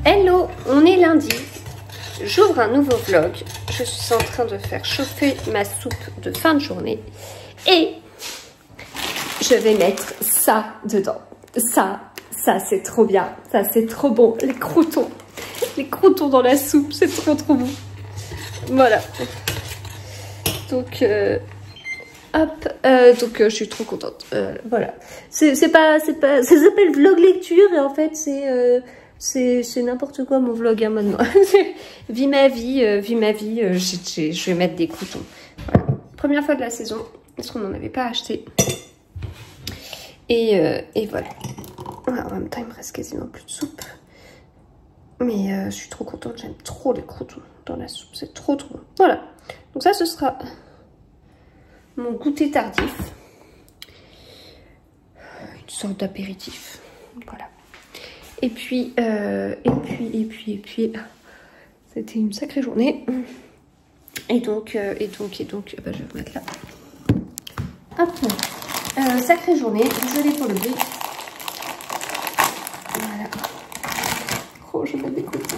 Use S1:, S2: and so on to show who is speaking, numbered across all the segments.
S1: Hello, on est lundi, j'ouvre un nouveau vlog, je suis en train de faire chauffer ma soupe de fin de journée et je vais mettre ça dedans. Ça c'est trop bien, ça c'est trop bon, les croutons dans la soupe, c'est trop bon. Voilà. Donc, hop, je suis trop contente. Voilà. Ça s'appelle vlog lecture et en fait c'est n'importe quoi mon vlog hein, maintenant. Vie ma vie, je vais mettre des croutons. Voilà. Première fois de la saison, parce qu'on n'en avait pas acheté. Et voilà. En même temps, il me reste quasiment plus de soupe. Mais je suis trop contente, j'aime trop les croutons dans la soupe, c'est trop bon. Voilà. Donc ça, ce sera mon goûter tardif. Une sorte d'apéritif. Voilà. Et puis, c'était une sacrée journée. Et donc, bah, je vais vous mettre là. Hop. Sacrée journée, désolée pour le bruit. Voilà. Oh, je vais mettre des côtés.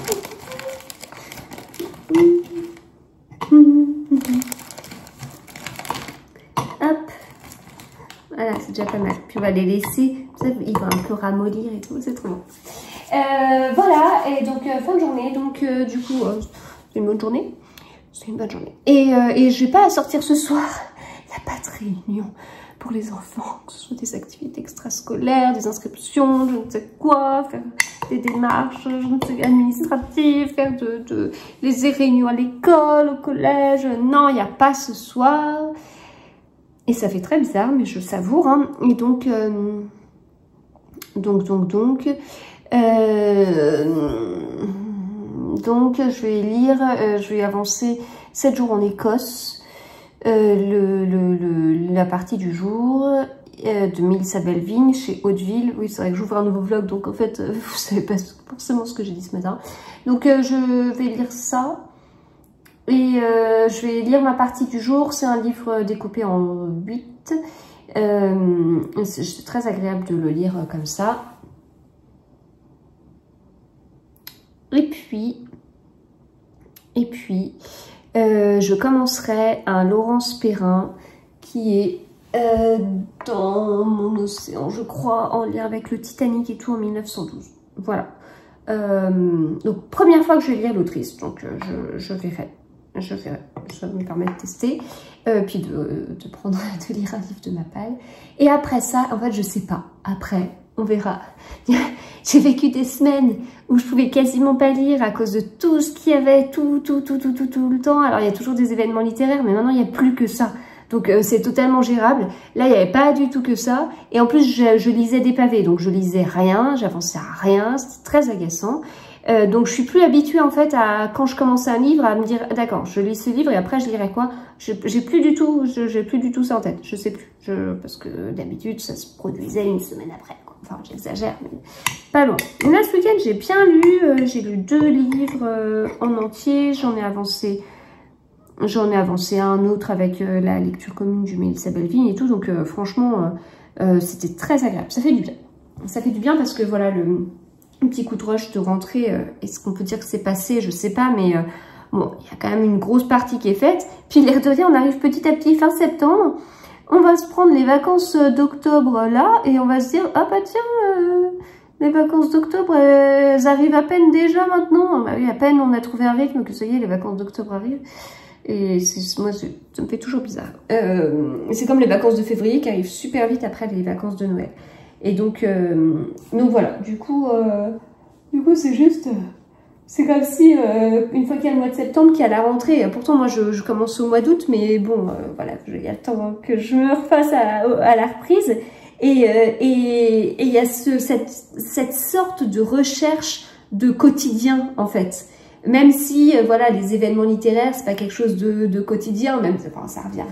S1: Hop. Voilà, c'est déjà pas mal. Puis on va les laisser. Ils vont un peu ramollir et tout, c'est trop bon. Voilà, et donc fin de journée, donc du coup, c'est une bonne journée. C'est une bonne journée. Et je vais pas sortir ce soir. Il n'y a pas de réunion pour les enfants, que ce soit des activités extrascolaires, des inscriptions, je ne sais quoi, faire des démarches, je ne sais, administratives, faire les réunions à l'école, au collège. Non, il n'y a pas ce soir. Et ça fait très bizarre, mais je savoure. Hein. Et donc je vais lire, je vais avancer 7 jours en Écosse, la partie du jour de Mélissa Belvigne chez Hauteville. Oui, c'est vrai que j'ouvre un nouveau vlog, donc en fait, vous savez pas forcément ce que j'ai dit ce matin. Donc je vais lire ça. Et je vais lire ma partie du jour. C'est un livre découpé en 8. C'est très agréable de le lire comme ça. Et puis je commencerai un Laurence Perrin qui est dans mon océan, je crois, en lien avec le Titanic et tout en 1912. Voilà. Donc première fois que je vais lire l'autrice, donc je verrai. Ça me permet de tester, puis de lire un livre de ma palle. Et après ça, en fait, je sais pas. Après, on verra. J'ai vécu des semaines où je pouvais quasiment pas lire à cause de tout ce qu'il y avait, tout le temps. Alors, il y a toujours des événements littéraires, mais maintenant, il n'y a plus que ça. Donc, c'est totalement gérable. Là, il n'y avait pas du tout que ça. Et en plus, je lisais des pavés. Donc, je lisais rien, j'avançais à rien. C'était très agaçant. Donc je suis plus habituée en fait à quand je commence un livre à me dire d'accord, je lis ce livre et après je lirai quoi. J'ai plus du tout ça en tête. Je sais plus. Parce que d'habitude ça se produisait une semaine après. Quoi. Enfin j'exagère, mais pas loin. Là ce week-end j'ai bien lu. J'ai lu 2 livres en entier. J'en ai avancé un autre avec la lecture commune du Mélissa Belvigne et tout. Donc franchement c'était très agréable. Ça fait du bien. Ça fait du bien parce que voilà un petit coup de rush de rentrée, est-ce qu'on peut dire que c'est passé? Je sais pas, mais bon, il y a quand même une grosse partie qui est faite. Puis l'air de rien, on arrive petit à petit fin septembre. On va se prendre les vacances d'octobre là et on va se dire, ah bah tiens, les vacances d'octobre, elles arrivent à peine déjà maintenant. Bah oui, à peine on a trouvé un rythme que ça y est, les vacances d'octobre arrivent. Et moi, ça me fait toujours bizarre. C'est comme les vacances de février qui arrivent super vite après les vacances de Noël. Et donc voilà, du coup c'est juste, c'est comme si une fois qu'il y a le mois de septembre, qu'il y a la rentrée, pourtant moi je commence au mois d'août, mais bon, voilà, il y a le temps que je me refasse à la reprise, et il y a cette sorte de recherche de quotidien en fait. Même si, voilà, les événements littéraires, c'est pas quelque chose de quotidien, même, enfin, ça revient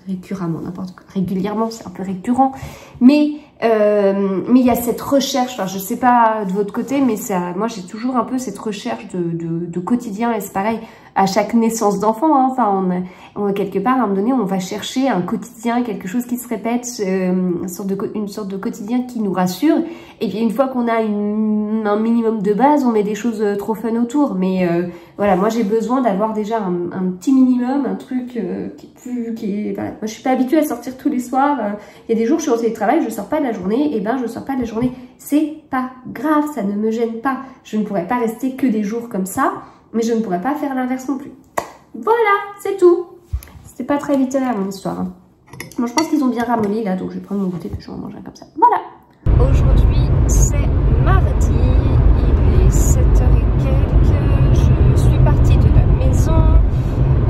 S1: récurremment, n'importe quoi. Régulièrement, c'est un peu récurrent. Mais Mais il y a cette recherche, enfin je sais pas de votre côté, mais ça, moi j'ai toujours un peu cette recherche de quotidien, et c'est pareil à chaque naissance d'enfant, hein. Enfin on quelque part à un moment donné on va chercher un quotidien, quelque chose qui se répète, une sorte de quotidien qui nous rassure, et puis une fois qu'on a un minimum de base, on met des choses trop fun autour, mais voilà, moi j'ai besoin d'avoir déjà un petit minimum, un truc voilà. Moi je suis pas habituée à sortir tous les soirs, il y a des jours je suis en télétravail, je sors pas de la journée, et ben je sors pas de la journée, c'est pas grave, ça ne me gêne pas, je ne pourrais pas rester que des jours comme ça, mais je ne pourrais pas faire l'inverse non plus. Voilà, c'est tout. C'était pas très littéraire mon histoire, hein. Bon, je pense qu'ils ont bien ramolli là, donc je vais prendre mon goûter puis je vais en manger un comme ça. Voilà. Aujourd'hui c'est mardi, il est 7h et quelques, je suis partie de la maison.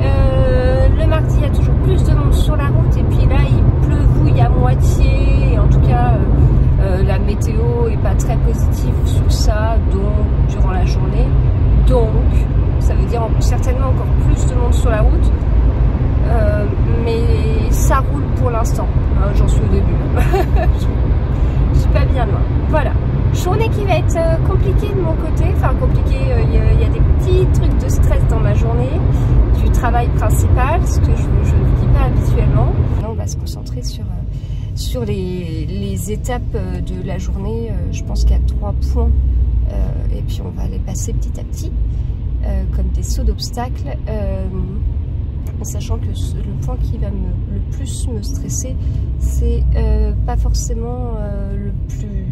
S1: Le mardi il y a toujours plus de monde sur la route, et puis là il pleuvouille à moitié, et en tout cas la météo est pas très positive sur ça, donc durant la journée, donc ça veut dire certainement encore plus de monde sur la route, mais ça roule pour l'instant, j'en suis au début. Je suis pas bien loin. Voilà, journée qui va être compliquée de mon côté, enfin compliquée, il y a des petits trucs de stress dans ma journée, du travail principal, ce que je ne dis pas habituellement. Là on va se concentrer sur les étapes de la journée. Je pense qu'il y a 3 points, et puis on va les passer petit à petit, comme des sauts d'obstacles, sachant que le point qui va le plus me stresser, c'est pas forcément le plus...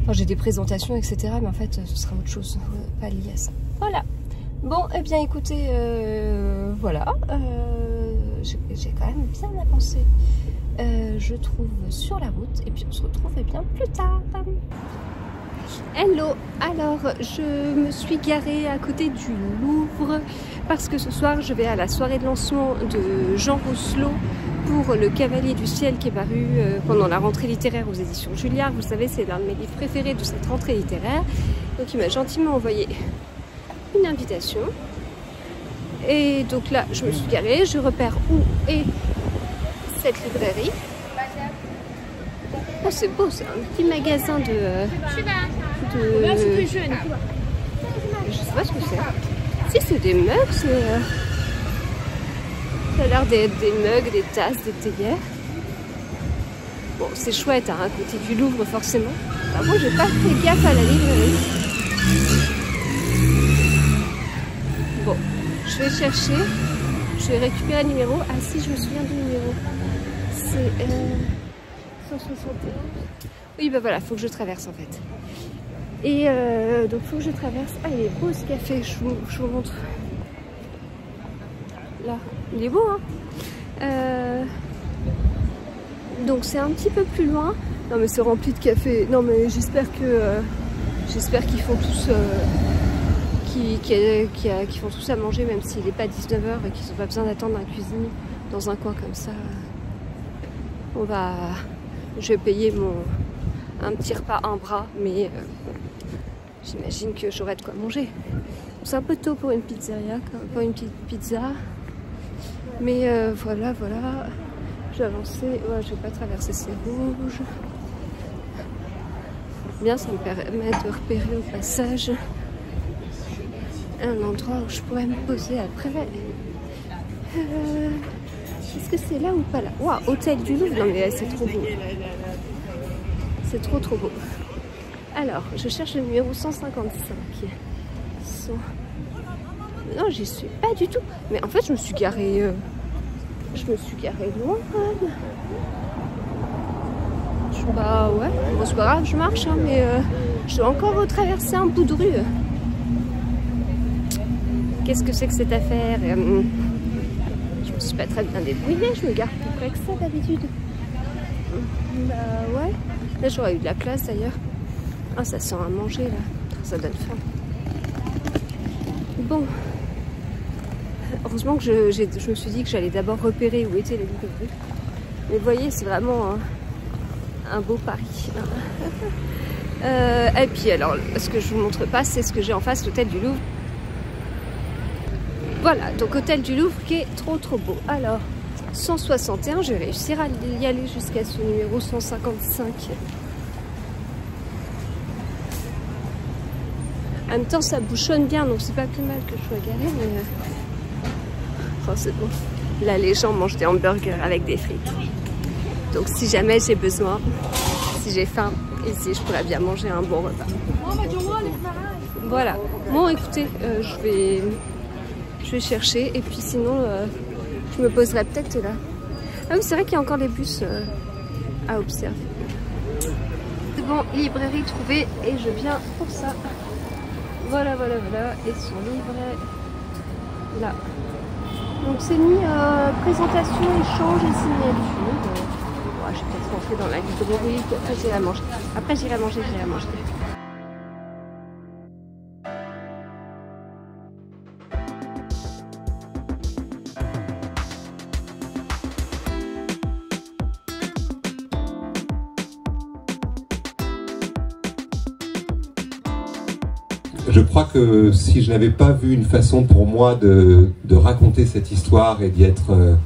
S1: Enfin, j'ai des présentations, etc. Mais en fait, ce sera autre chose, pas lié à ça. Voilà. Bon, eh bien, écoutez, voilà. J'ai quand même bien avancé, je trouve, sur la route. Et puis, on se retrouve bien plus tard. Hello, alors je me suis garée à côté du Louvre parce que ce soir je vais à la soirée de lancement de Jean Rousselot pour Le Cavalier du Ciel qui est paru pendant la rentrée littéraire aux éditions Julliard. Vous savez, c'est l'un de mes livres préférés de cette rentrée littéraire. Donc il m'a gentiment envoyé une invitation. Et donc là, je me suis garée, je repère où est cette librairie. Oh, c'est beau, c'est un petit magasin de... Je sais pas ce que c'est. Si, c'est des mugs, mais... ça a l'air d'être des mugs, des tasses, des théières. Bon, c'est chouette, hein, à côté du Louvre, forcément. Par contre, j'ai pas fait gaffe à la librairie. Bon, je vais chercher. Je vais récupérer le numéro. Ah si, je me souviens du numéro. C'est... 171. Oui, bah voilà, faut que je traverse en fait. Et donc faut que je traverse. Ah, il est beau ce café, je vous montre. Là, il est beau, hein. Donc c'est un petit peu plus loin. Non mais c'est rempli de café. Non mais j'espère qu'ils font tous qui font tous à manger, même s'il n'est pas 19h et qu'ils n'ont pas besoin d'attendre un cuisinier dans un coin comme ça. Je vais payer un petit repas, un bras, mais j'imagine que j'aurai de quoi manger. C'est un peu tôt pour une pizzeria, pour une petite pizza. Mais voilà. Je vais avancer. Ouais, je vais pas traverser ces rouges. Bien, ça me permet de repérer au passage un endroit où je pourrais me poser après. Est-ce que c'est là ou pas là? Waouh, hôtel du Louvre. Non mais c'est trop beau. C'est trop beau. Alors, je cherche le numéro 155. Non, j'y suis pas du tout. Mais en fait, je me suis garée loin quand même. Bah ouais, bon, c'est pas grave, je marche, hein, mais je dois encore retraverser un bout de rue. Qu'est-ce que c'est que cette affaire? Je me suis pas très bien débrouillée, je me garde plus près que ça d'habitude. Bah ouais, là j'aurais eu de la place d'ailleurs. Ah, ça sent à manger là, ça donne faim. Bon, heureusement que je me suis dit que j'allais d'abord repérer où étaient les librairies. Mais vous voyez, c'est vraiment un beau pari. Et puis alors, ce que je vous montre pas, c'est ce que j'ai en face, l'hôtel du Louvre. Voilà, donc hôtel du Louvre qui est trop beau. Alors, 161, je vais réussir à y aller jusqu'à ce numéro 155. En même temps, ça bouchonne bien, donc c'est pas plus mal que je sois garée, mais... Oh, c'est bon. Là, les gens mangent des hamburgers avec des frites. Donc, si jamais j'ai besoin, si j'ai faim, ici, je pourrais bien manger un bon repas. Voilà. Bon, écoutez, je vais chercher, et puis sinon... je me poserai peut-être là. Ah oui, c'est vrai qu'il y a encore des bus à observer. C'est bon, librairie trouvée et je viens pour ça. Voilà, voilà, voilà. Et son livret là. Donc c'est mis présentation, échange et signature. Ouais, je vais peut-être rentrer dans la librairie. Après j'irai manger. Après j'irai manger, j'irai manger.
S2: Je crois que si je n'avais pas vu une façon pour moi de raconter cette histoire et d'y être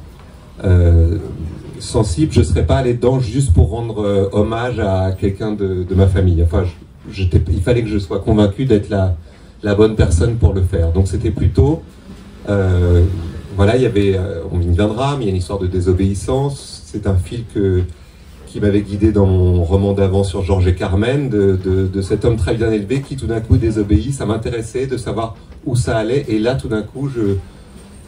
S2: sensible, je ne serais pas allé dedans juste pour rendre hommage à quelqu'un de ma famille. Enfin, il fallait que je sois convaincu d'être la bonne personne pour le faire. Donc c'était plutôt... voilà, il y avait... on y viendra, mais il y a une histoire de désobéissance. C'est un fil qui m'avait guidé dans mon roman d'avant sur Georges et Carmen, de cet homme très bien élevé qui tout d'un coup désobéit. Ça m'intéressait de savoir où ça allait, et là tout d'un coup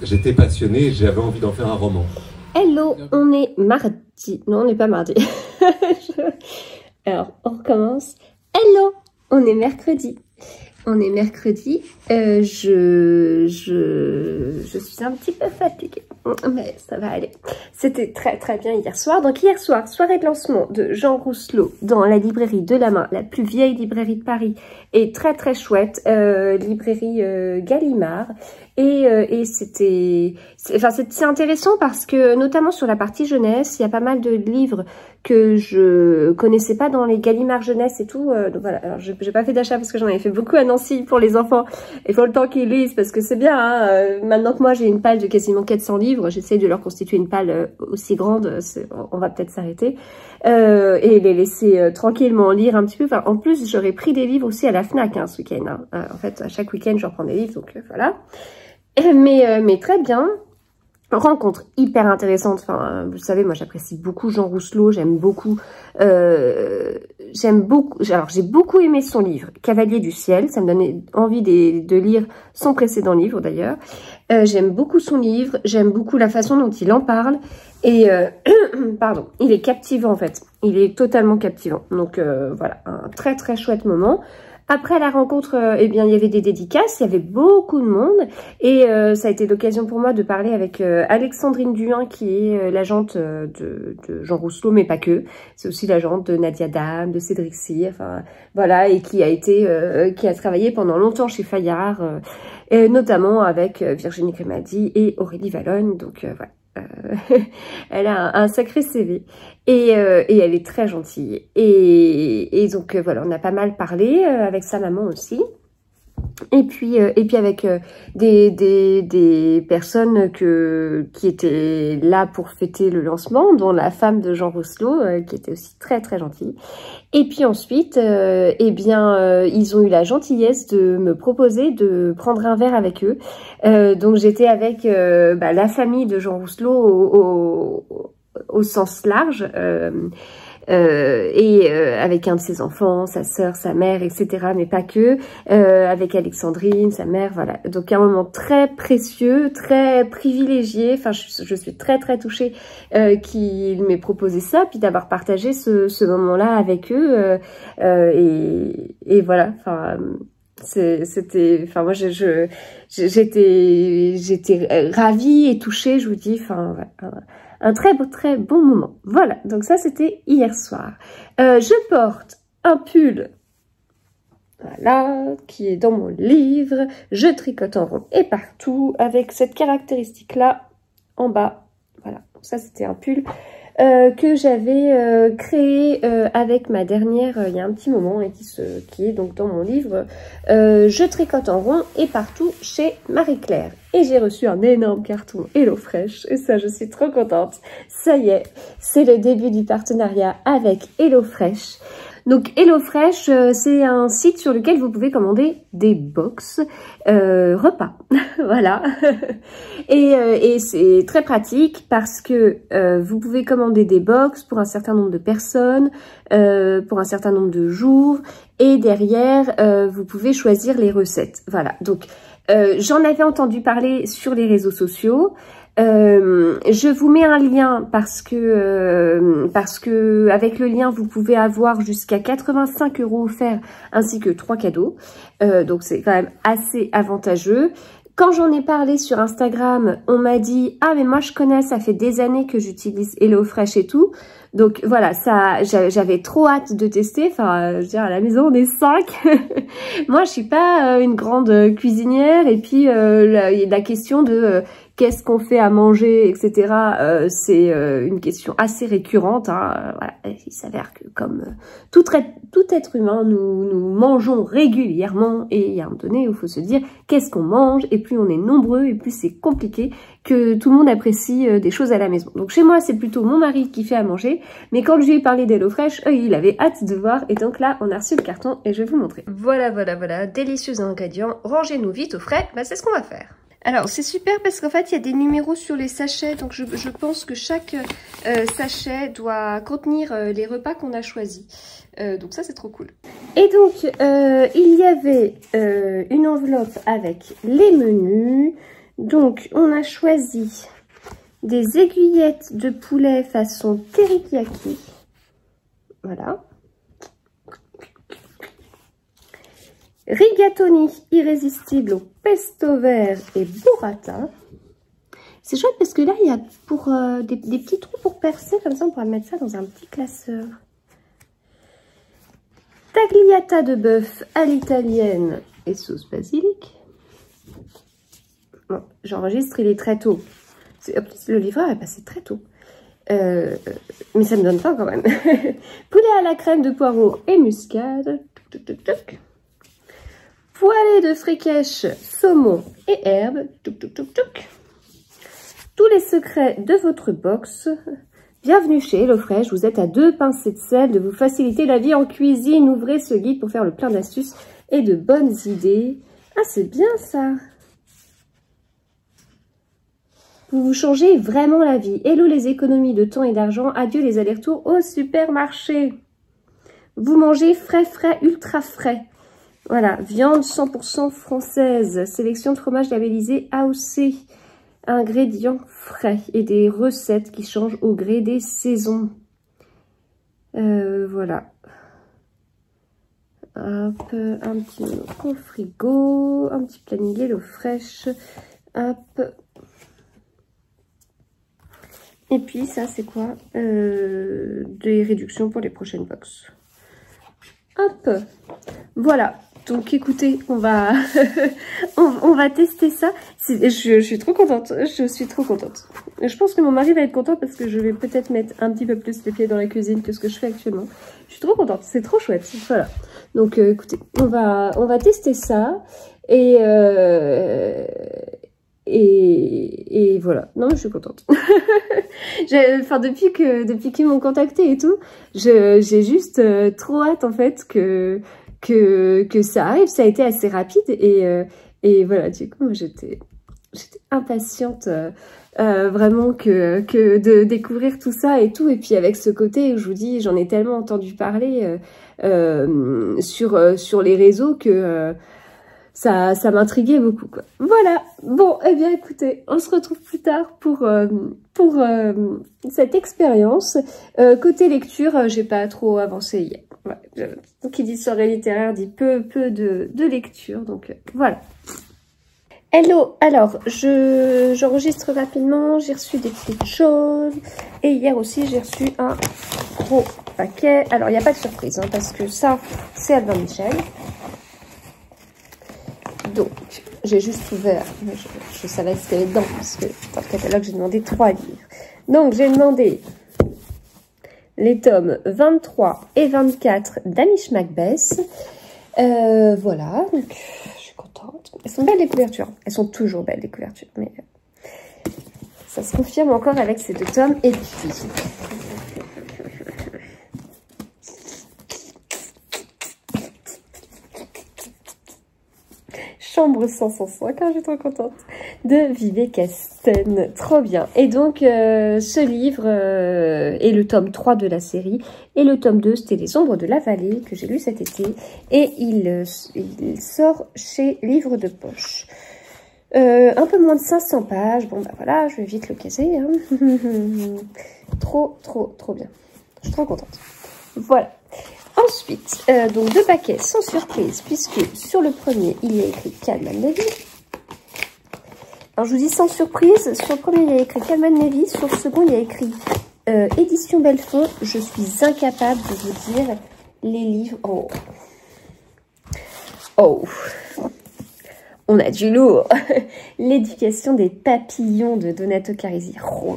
S2: j'étais passionné et j'avais envie d'en faire un roman.
S1: Hello, on est mardi. Non, on n'est pas mardi. Alors, on recommence. Hello, on est mercredi. On est mercredi. Je suis un petit peu fatiguée, mais ça va aller. C'était très très bien hier soir. Donc hier soir, soirée de lancement de Jean Rousselot dans la librairie de la Main, la plus vieille librairie de Paris, et très très chouette, librairie Gallimard. Et c'est intéressant parce que notamment sur la partie jeunesse, il y a pas mal de livres que je connaissais pas dans les Gallimard jeunesse et tout. Donc voilà, alors j'ai pas fait d'achat parce que j'en avais fait beaucoup à Nancy pour les enfants et pour le temps qu'ils lisent, parce que c'est bien, hein, maintenant que moi j'ai une palle de quasiment 400 livres, j'essaie de leur constituer une palle aussi grande, on va peut-être s'arrêter, et les laisser tranquillement lire un petit peu. Enfin, en plus, j'aurais pris des livres aussi à la Fnac ce week-end. Hein. En fait, à chaque week-end, je reprends des livres, donc voilà. Mais très bien. Rencontre hyper intéressante. Enfin, vous savez, moi j'apprécie beaucoup Jean Rousselot, j'aime beaucoup. Alors j'ai beaucoup aimé son livre Cavalier du ciel. Ça me donnait envie de lire son précédent livre d'ailleurs. J'aime beaucoup son livre, j'aime beaucoup la façon dont il en parle. Et pardon, il est captivant en fait. Il est totalement captivant. Donc voilà, un très très chouette moment. Après la rencontre, eh bien, il y avait des dédicaces, il y avait beaucoup de monde, et ça a été l'occasion pour moi de parler avec Alexandrine Duhin, qui est l'agente de Jean Rousselot, mais pas que. C'est aussi l'agente de Nadia Dame, de Cédric Cyr, enfin voilà, et qui a travaillé pendant longtemps chez Fayard, notamment avec Virginie Grimaldi et Aurélie Valognes. Donc voilà. Elle a un sacré CV et elle est très gentille et donc voilà, on a pas mal parlé avec sa maman aussi, et puis avec des personnes qui étaient là pour fêter le lancement, dont la femme de Jean Rousselot, qui était aussi très très gentille. Et puis ensuite, ils ont eu la gentillesse de me proposer de prendre un verre avec eux. Donc j'étais avec la famille de Jean Rousselot au sens large, avec un de ses enfants, sa sœur, sa mère, etc. Mais pas que, avec Alexandrine, sa mère, voilà. Donc un moment très précieux, très privilégié. Enfin, je suis très très touchée qu'il m'ait proposé ça, puis d'avoir partagé ce moment-là avec eux. Et voilà, enfin... Enfin moi j'étais ravie et touchée, je vous dis, enfin un très bon moment. Voilà, donc ça c'était hier soir. Je porte un pull, voilà, qui est dans mon livre. Je tricote en rond et partout avec cette caractéristique là en bas. Voilà, donc ça c'était un pull que j'avais créé avec ma dernière il y a un petit moment et qui est donc dans mon livre Je tricote en rond et partout chez Marie-Claire. Et j'ai reçu un énorme carton HelloFresh et ça, je suis trop contente. Ça y est, c'est le début du partenariat avec HelloFresh. Donc HelloFresh, c'est un site sur lequel vous pouvez commander des box repas, voilà. Et c'est très pratique parce que vous pouvez commander des box pour un certain nombre de personnes, pour un certain nombre de jours, et derrière vous pouvez choisir les recettes. Voilà. Donc j'en avais entendu parler sur les réseaux sociaux. Je vous mets un lien parce que avec le lien vous pouvez avoir jusqu'à 85 € offerts ainsi que 3 cadeaux. Donc c'est quand même assez avantageux. Quand j'en ai parlé sur Instagram, on m'a dit « Ah mais moi je connais, ça fait des années que j'utilise HelloFresh et tout ». Donc voilà, ça, j'avais trop hâte de tester. Enfin, je veux dire, à la maison, on est 5. Moi, je suis pas une grande cuisinière. Et puis, la question de qu'est-ce qu'on fait à manger, etc. C'est une question assez récurrente. Hein. Voilà. Il s'avère que comme tout être humain, nous mangeons régulièrement. Et il y a un moment donné où il faut se dire qu'est-ce qu'on mange. Et plus on est nombreux, et plus c'est compliqué que tout le monde apprécie des choses à la maison. Donc chez moi, c'est plutôt mon mari qui fait à manger. Mais quand je lui ai parlé d'HelloFresh, il avait hâte de voir. Et donc là, on a reçu le carton et je vais vous montrer. Voilà, voilà, voilà. Délicieux ingrédients. Rangez-nous vite au frais. Bah, c'est ce qu'on va faire. Alors, c'est super parce qu'en fait, il y a des numéros sur les sachets. Donc, je pense que chaque sachet doit contenir les repas qu'on a choisis. Donc, ça, c'est trop cool. Et donc, il y avait une enveloppe avec les menus. Donc, on a choisi des aiguillettes de poulet façon teriyaki. Voilà. Rigatoni irrésistible au pesto vert et burrata. C'est chouette parce que là, il y a pour des petits trous pour percer. Comme ça, on pourra mettre ça dans un petit classeur. Tagliata de bœuf à l'italienne et sauce basilic. Bon, j'enregistre, il est très tôt. Le livreur est passé très tôt. Mais ça me donne faim quand même. Poulet à la crème de poireaux et muscade. Tuc, tuc, tuc, tuc. Poêlée de fricassé, saumon et herbes. Tuc, tuc, tuc, tuc. Tous les secrets de votre box. Bienvenue chez HelloFresh. Vous êtes à 2 pincées de sel de vous faciliter la vie en cuisine. Ouvrez ce guide pour faire le plein d'astuces et de bonnes idées. Ah, c'est bien ça. Vous vous changez vraiment la vie. Hello les économies de temps et d'argent. Adieu les allers-retours au supermarché. Vous mangez frais, ultra frais. Voilà, viande 100% française. Sélection de fromage labellisé AOC. Ingrédients frais et des recettes qui changent au gré des saisons. Voilà. Hop, un petit au frigo. Un petit planning HelloFresh. Hop. Et puis ça, c'est quoi? Des réductions pour les prochaines box. Hop. Voilà. Donc écoutez, on va on va tester ça. Je suis trop contente. Je suis trop contente. Je pense que mon mari va être content parce que je vais peut-être mettre un petit peu plus les pieds dans la cuisine que ce que je fais actuellement. Je suis trop contente. C'est trop chouette. Voilà. Donc écoutez, on va tester ça et voilà. Non, je suis contente. Enfin, depuis qu'ils m'ont contacté et tout, j'ai juste trop hâte en fait que ça arrive. Ça a été assez rapide et voilà. Du coup, j'étais impatiente vraiment que de découvrir tout ça et tout. Et puis avec ce côté où je vous dis, j'en ai tellement entendu parler sur les réseaux que ça m'intriguait beaucoup, quoi. Voilà. Bon, eh bien, écoutez, on se retrouve plus tard pour cette expérience. Côté lecture, j'ai pas trop avancé hier. Ouais. Qui dit soirée littéraire dit peu de lecture. Donc, voilà. Hello, alors, j'enregistre rapidement. J'ai reçu des petites choses. Et hier aussi, j'ai reçu un gros paquet. Alors, il n'y a pas de surprise, hein, parce que ça, c'est Albin Michel. Donc, j'ai juste ouvert, je savais ce qu'il y avait dedans, parce que dans le catalogue, j'ai demandé 3 livres. Donc, j'ai demandé les tomes 23 et 24 d'Amish Macbeth. Voilà, donc je suis contente. Elles sont belles les couvertures. Elles sont toujours belles les couvertures, mais ça se confirme encore avec ces 2 tomes. Et puis... Chambre 505, hein, je suis trop contente, de Vivek Casten, trop bien. Et donc, ce livre est le tome 3 de la série, et le tome 2, c'était Les Ombres de la Vallée, que j'ai lu cet été, et il sort chez Livre de Poche. Un peu moins de 500 pages, bon bah voilà, je vais vite le caser, hein. Trop bien, je suis trop contente. Voilà. Ensuite, donc 2 paquets sans surprise, puisque sur le premier, il y a écrit Calman Levy. Alors, je vous dis sans surprise, sur le premier, il y a écrit Calman Levy, sur le second, il y a écrit Édition Belfond. Je suis incapable de vous dire les livres. Oh, on a du lourd. L'éducation des papillons de Donato Carisi. Oh,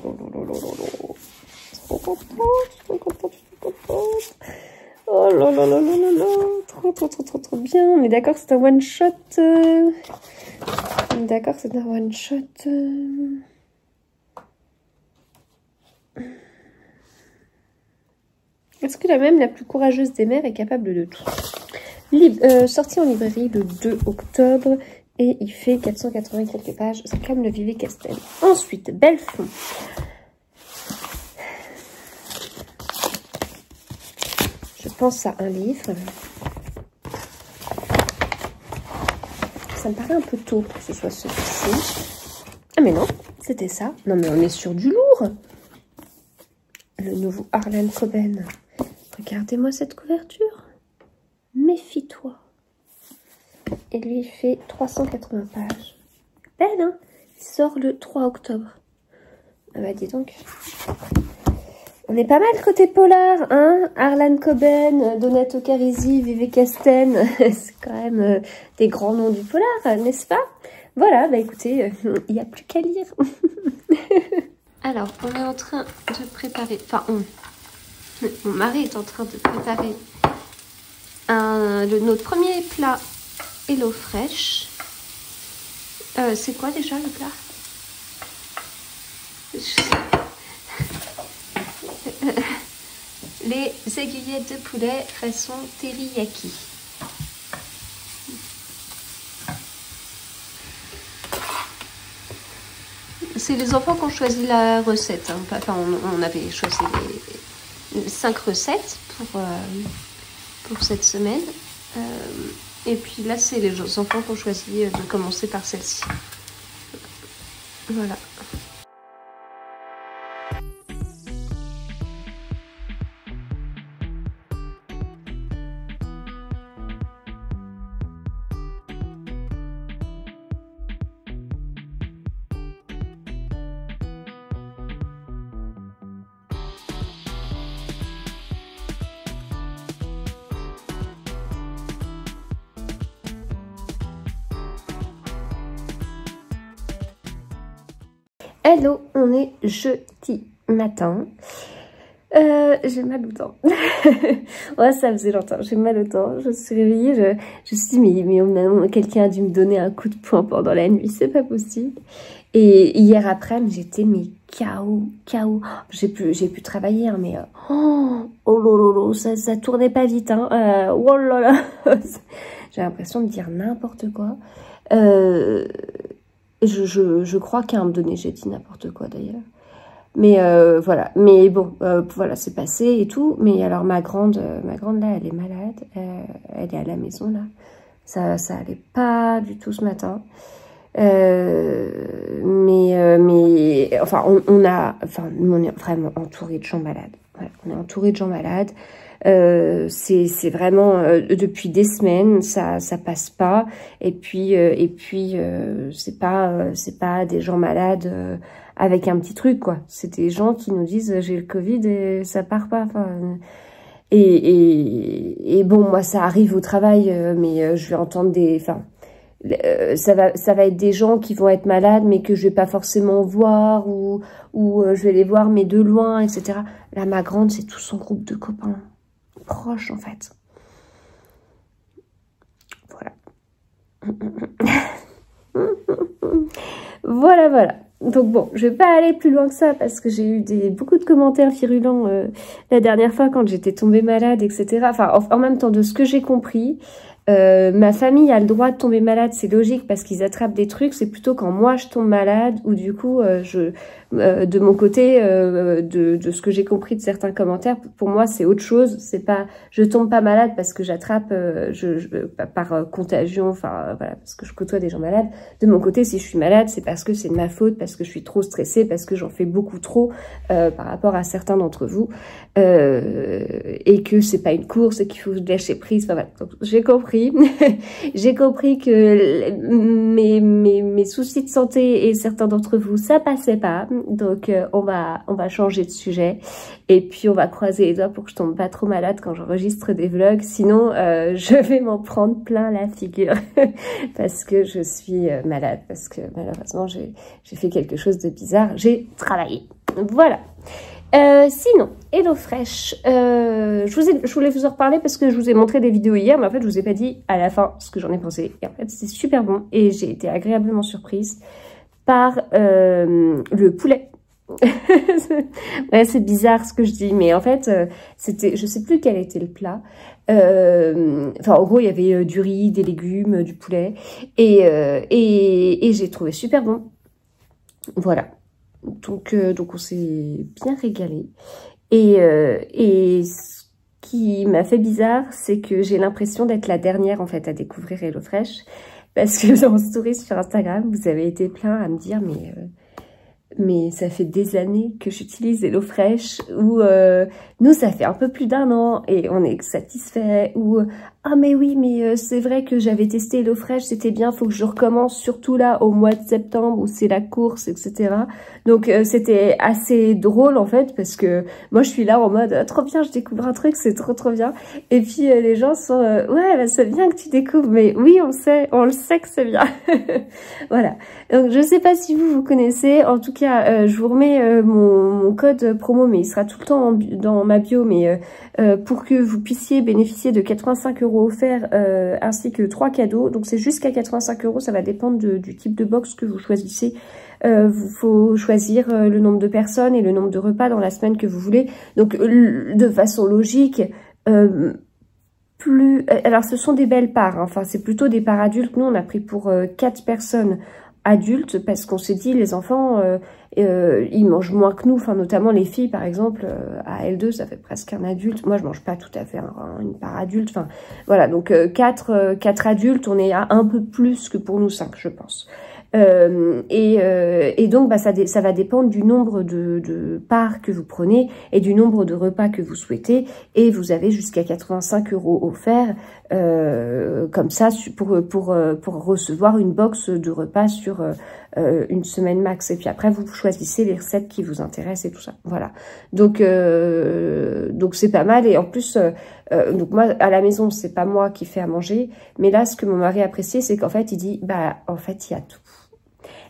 S1: trop contente. Oh là là là là là là, trop bien. On est d'accord, c'est un one shot. D'accord, c'est un one shot. Est-ce que la plus courageuse des mères est capable de tout? Sorti en librairie le 2 octobre et il fait 480 quelques pages. C'est comme le Vivek Casten. Ensuite, Belfond. Je pense à un livre. Ça me paraît un peu tôt pour que ce soit celui-ci. Ah mais non, c'était ça. Non mais on est sur du lourd. Le nouveau Harlan Coben. Regardez-moi cette couverture. Méfie-toi. Et lui, il fait 380 pages. Belle, hein? Il sort le 3 octobre. Ah bah dis donc. On est pas mal côté polar, hein? Harlan Coben, Donato Carisi, Vivek Casten, c'est quand même des grands noms du polar, n'est-ce pas? Voilà, bah écoutez, il n'y a plus qu'à lire. Alors, on est en train de préparer, enfin mon mari est en train de préparer notre premier plat Hello Fresh. C'est quoi déjà le plat? Les aiguillettes de poulet façon teriyaki. C'est les enfants qui ont choisi la recette. Hein. Enfin, on avait choisi les 5 recettes pour cette semaine. Et puis là, c'est les enfants qui ont choisi de commencer par celle-ci. Voilà. Hello, on est jeudi matin. J'ai mal aux dents. Ouais, ça faisait longtemps. J'ai mal aux dents. Je me suis réveillée. Je me suis dit, mais quelqu'un a dû me donner un coup de poing pendant la nuit. C'est pas possible. Et hier après, j'étais KO. J'ai pu travailler, hein, mais ça tournait pas vite. Hein. Oh là là. J'ai l'impression de dire n'importe quoi. Je crois qu'à un moment donné, j'ai dit n'importe quoi d'ailleurs. Mais voilà. Mais bon, voilà, c'est passé et tout. Mais alors ma grande là, elle est malade. Elle est à la maison là. Ça allait pas du tout ce matin. Mais enfin, on est vraiment entouré de gens malades. Voilà, on est entouré de gens malades. C'est vraiment depuis des semaines ça passe pas et puis c'est pas des gens malades avec un petit truc quoi, c'est des gens qui nous disent j'ai le Covid et ça part pas, enfin et bon moi ça arrive au travail mais je vais entendre ça va être des gens qui vont être malades, mais que je vais pas forcément voir, ou je vais les voir, mais de loin, etc. Là, ma grande, c'est tout son groupe de copains proches, en fait. Voilà. Voilà. Donc bon, je vais pas aller plus loin que ça parce que j'ai eu beaucoup de commentaires virulents la dernière fois quand j'étais tombée malade, etc. Enfin, en même temps, de ce que j'ai compris, ma famille a le droit de tomber malade, c'est logique parce qu'ils attrapent des trucs. C'est plutôt quand moi je tombe malade ou du coup, de mon côté, de ce que j'ai compris de certains commentaires, pour moi c'est autre chose. C'est pas, je tombe pas malade parce que j'attrape par contagion, enfin voilà, parce que je côtoie des gens malades. De mon côté, si je suis malade, c'est parce que c'est de ma faute, parce que je suis trop stressée, parce que j'en fais beaucoup trop par rapport à certains d'entre vous, et que c'est pas une course et qu'il faut lâcher prise. Enfin voilà, j'ai compris. J'ai compris que mes soucis de santé et certains d'entre vous, ça passait pas. Donc on va changer de sujet et puis on va croiser les doigts pour que je tombe pas trop malade quand j'enregistre des vlogs. Sinon je vais m'en prendre plein la figure parce que je suis malade, parce que malheureusement j'ai fait quelque chose de bizarre. J'ai travaillé. Voilà. Sinon, HelloFresh, je voulais vous en reparler parce que je vous ai montré des vidéos hier, mais en fait je vous ai pas dit à la fin ce que j'en ai pensé. Et en fait c'est super bon et j'ai été agréablement surprise par le poulet. Ouais, c'est bizarre ce que je dis, mais en fait c'était, je sais plus quel était le plat. Enfin en gros il y avait du riz, des légumes, du poulet et j'ai trouvé super bon. Voilà. Donc on s'est bien régalé. Et ce qui m'a fait bizarre, c'est que j'ai l'impression d'être la dernière en fait à découvrir HelloFresh. Parce que dans stories sur Instagram, vous avez été plein à me dire mais ça fait des années que j'utilise HelloFresh, ou nous ça fait un peu plus d'1 an et on est satisfait, ou ah mais oui mais c'est vrai que j'avais testé HelloFresh, c'était bien, faut que je recommence, surtout là au mois de septembre où c'est la course, etc. Donc c'était assez drôle en fait parce que moi je suis là en mode trop bien, je découvre un truc, c'est trop bien, et puis les gens sont ouais bah, c'est bien que tu découvres, mais oui on le sait que c'est bien. Voilà, donc je sais pas si vous connaissez, en tout cas je vous remets mon code promo, mais il sera tout le temps dans ma bio, mais pour que vous puissiez bénéficier de 85 € offerts ainsi que 3 cadeaux. Donc c'est jusqu'à 85 €, ça va dépendre du type de box que vous choisissez. Faut choisir le nombre de personnes et le nombre de repas dans la semaine que vous voulez. Donc de façon logique, alors ce sont des belles parts, hein. Enfin c'est plutôt des parts adultes. Nous on a pris pour 4 personnes adultes parce qu'on s'est dit les enfants ils mangent moins que nous, enfin notamment les filles par exemple, à L2 ça fait presque un adulte. Moi je mange pas tout à fait une part adulte, enfin voilà, donc 4 adultes, on est à un peu plus que pour nous 5 je pense. Et donc bah, ça va dépendre du nombre de parts que vous prenez et du nombre de repas que vous souhaitez, et vous avez jusqu'à 85 € offerts comme ça pour recevoir une box de repas sur une semaine max. Et puis après vous choisissez les recettes qui vous intéressent et tout ça. Voilà, donc c'est pas mal. Et en plus donc moi à la maison c'est pas moi qui fais à manger, mais là ce que mon mari appréciait c'est qu'en fait il dit bah en fait il y a tout.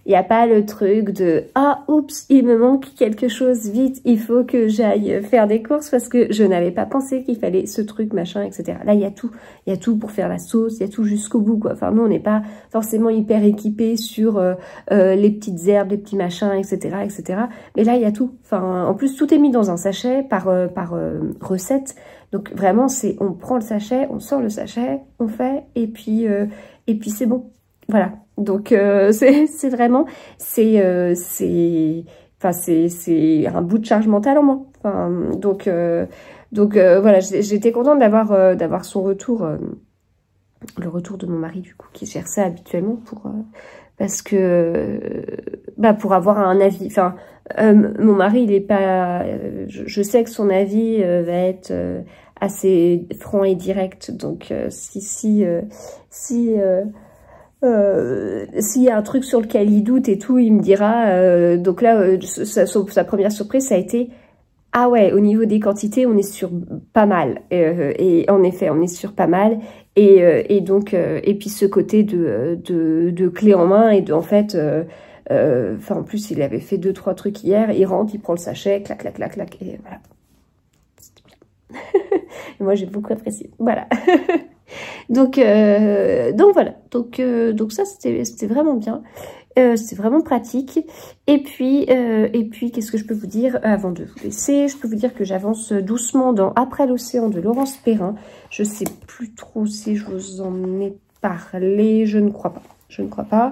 S1: Il n'y a pas le truc de « Ah, oups, il me manque quelque chose, vite, il faut que j'aille faire des courses parce que je n'avais pas pensé qu'il fallait ce truc, machin, etc. » Là, il y a tout. Il y a tout pour faire la sauce, il y a tout jusqu'au bout, quoi. Enfin, nous, on n'est pas forcément hyper équipés sur les petites herbes, les petits machins, etc., etc. Mais là, il y a tout. Enfin, en plus, tout est mis dans un sachet par recette. Donc, vraiment, on prend le sachet, on sort le sachet, on fait, et puis c'est bon. Voilà, donc c'est vraiment, c'est un bout de charge mentale en moins. Enfin, donc voilà, j'étais contente d'avoir son retour, le retour de mon mari du coup, qui gère ça habituellement parce que pour avoir un avis. Enfin, mon mari il est pas, je sais que son avis va être assez franc et direct. Donc s'il y a un truc sur lequel il doute et tout, il me dira. Donc là, sa première surprise, ça a été Ah ouais, au niveau des quantités, on est sur pas mal. Et en effet, on est sur pas mal. Et donc, et puis ce côté de clé en main et de, en fait, enfin, en plus, il avait fait 2-3 trucs hier. Il rentre, il prend le sachet, clac, clac, clac, clac, et voilà. Et moi, j'ai beaucoup apprécié. Voilà. Donc voilà. Donc ça, c'était vraiment bien. C'était vraiment pratique. Et puis qu'est-ce que je peux vous dire avant de vous laisser? Je peux vous dire que j'avance doucement dans Après l'océan de Laurence Perrin. Je sais plus trop si je vous en ai parlé. Je ne crois pas. Je ne crois pas.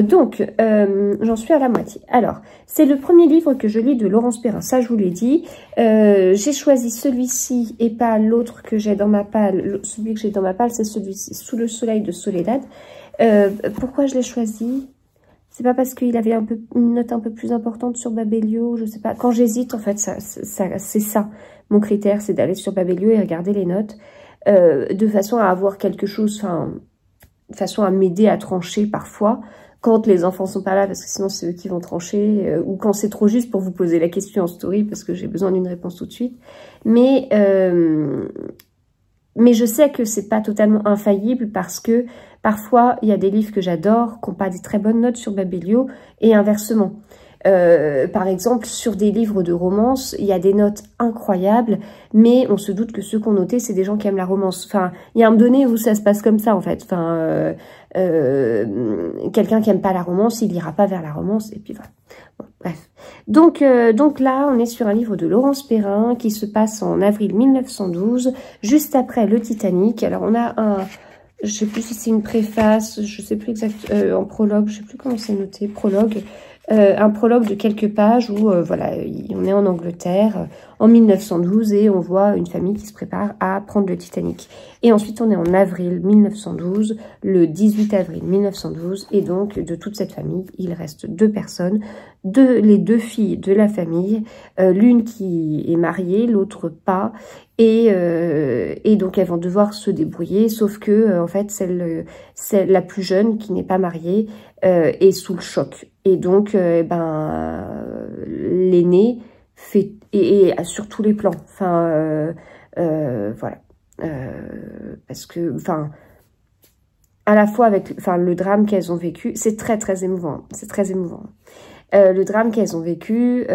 S1: Donc, j'en suis à la moitié. Alors, c'est le premier livre que je lis de Laurence Perrin. Ça, je vous l'ai dit. J'ai choisi celui-ci et pas l'autre que j'ai dans ma palle. Celui que j'ai dans ma palle, c'est celui-ci, Sous le soleil de Soledad. Pourquoi je l'ai choisi? C'est pas parce qu'il avait une note un peu plus importante sur Babelio, je sais pas. Quand j'hésite, en fait, c'est ça. Mon critère, c'est d'aller sur Babelio et regarder les notes, de façon à avoir quelque chose, enfin, de façon à m'aider à trancher parfois, quand les enfants sont pas là, parce que sinon c'est eux qui vont trancher, ou quand c'est trop juste pour vous poser la question en story, parce que j'ai besoin d'une réponse tout de suite. Mais je sais que c'est pas totalement infaillible, parce que parfois, il y a des livres que j'adore, qui n'ont pas des très bonnes notes sur Babelio, et inversement. Par exemple, sur des livres de romance, il y a des notes incroyables, mais on se doute que ceux qu'on notait, c'est des gens qui aiment la romance. Enfin, il y a un moment donné où ça se passe comme ça, en fait. Enfin, quelqu'un qui aime pas la romance, il ira pas vers la romance, et puis voilà. Bon, bref. Donc là, on est sur un livre de Laurence Perrin, qui se passe en avril 1912, juste après le Titanic. Alors, on a je sais plus si c'est une préface, je sais plus exactement, en prologue, je sais plus comment c'est noté, prologue, un prologue de quelques pages où, voilà, on est en Angleterre en 1912 et on voit une famille qui se prépare à prendre le Titanic. Et ensuite, on est en avril 1912, le 18 avril 1912, et donc, de toute cette famille, il reste 2 personnes, les 2 filles de la famille, l'une qui est mariée, l'autre pas, et donc elles vont devoir se débrouiller, sauf que en fait celle la plus jeune qui n'est pas mariée est sous le choc, et donc l'aînée fait et sur tous les plans, enfin voilà, parce que enfin à la fois avec le drame qu'elles ont vécu, c'est très très émouvant, c'est très émouvant. Le drame qu'elles ont vécu,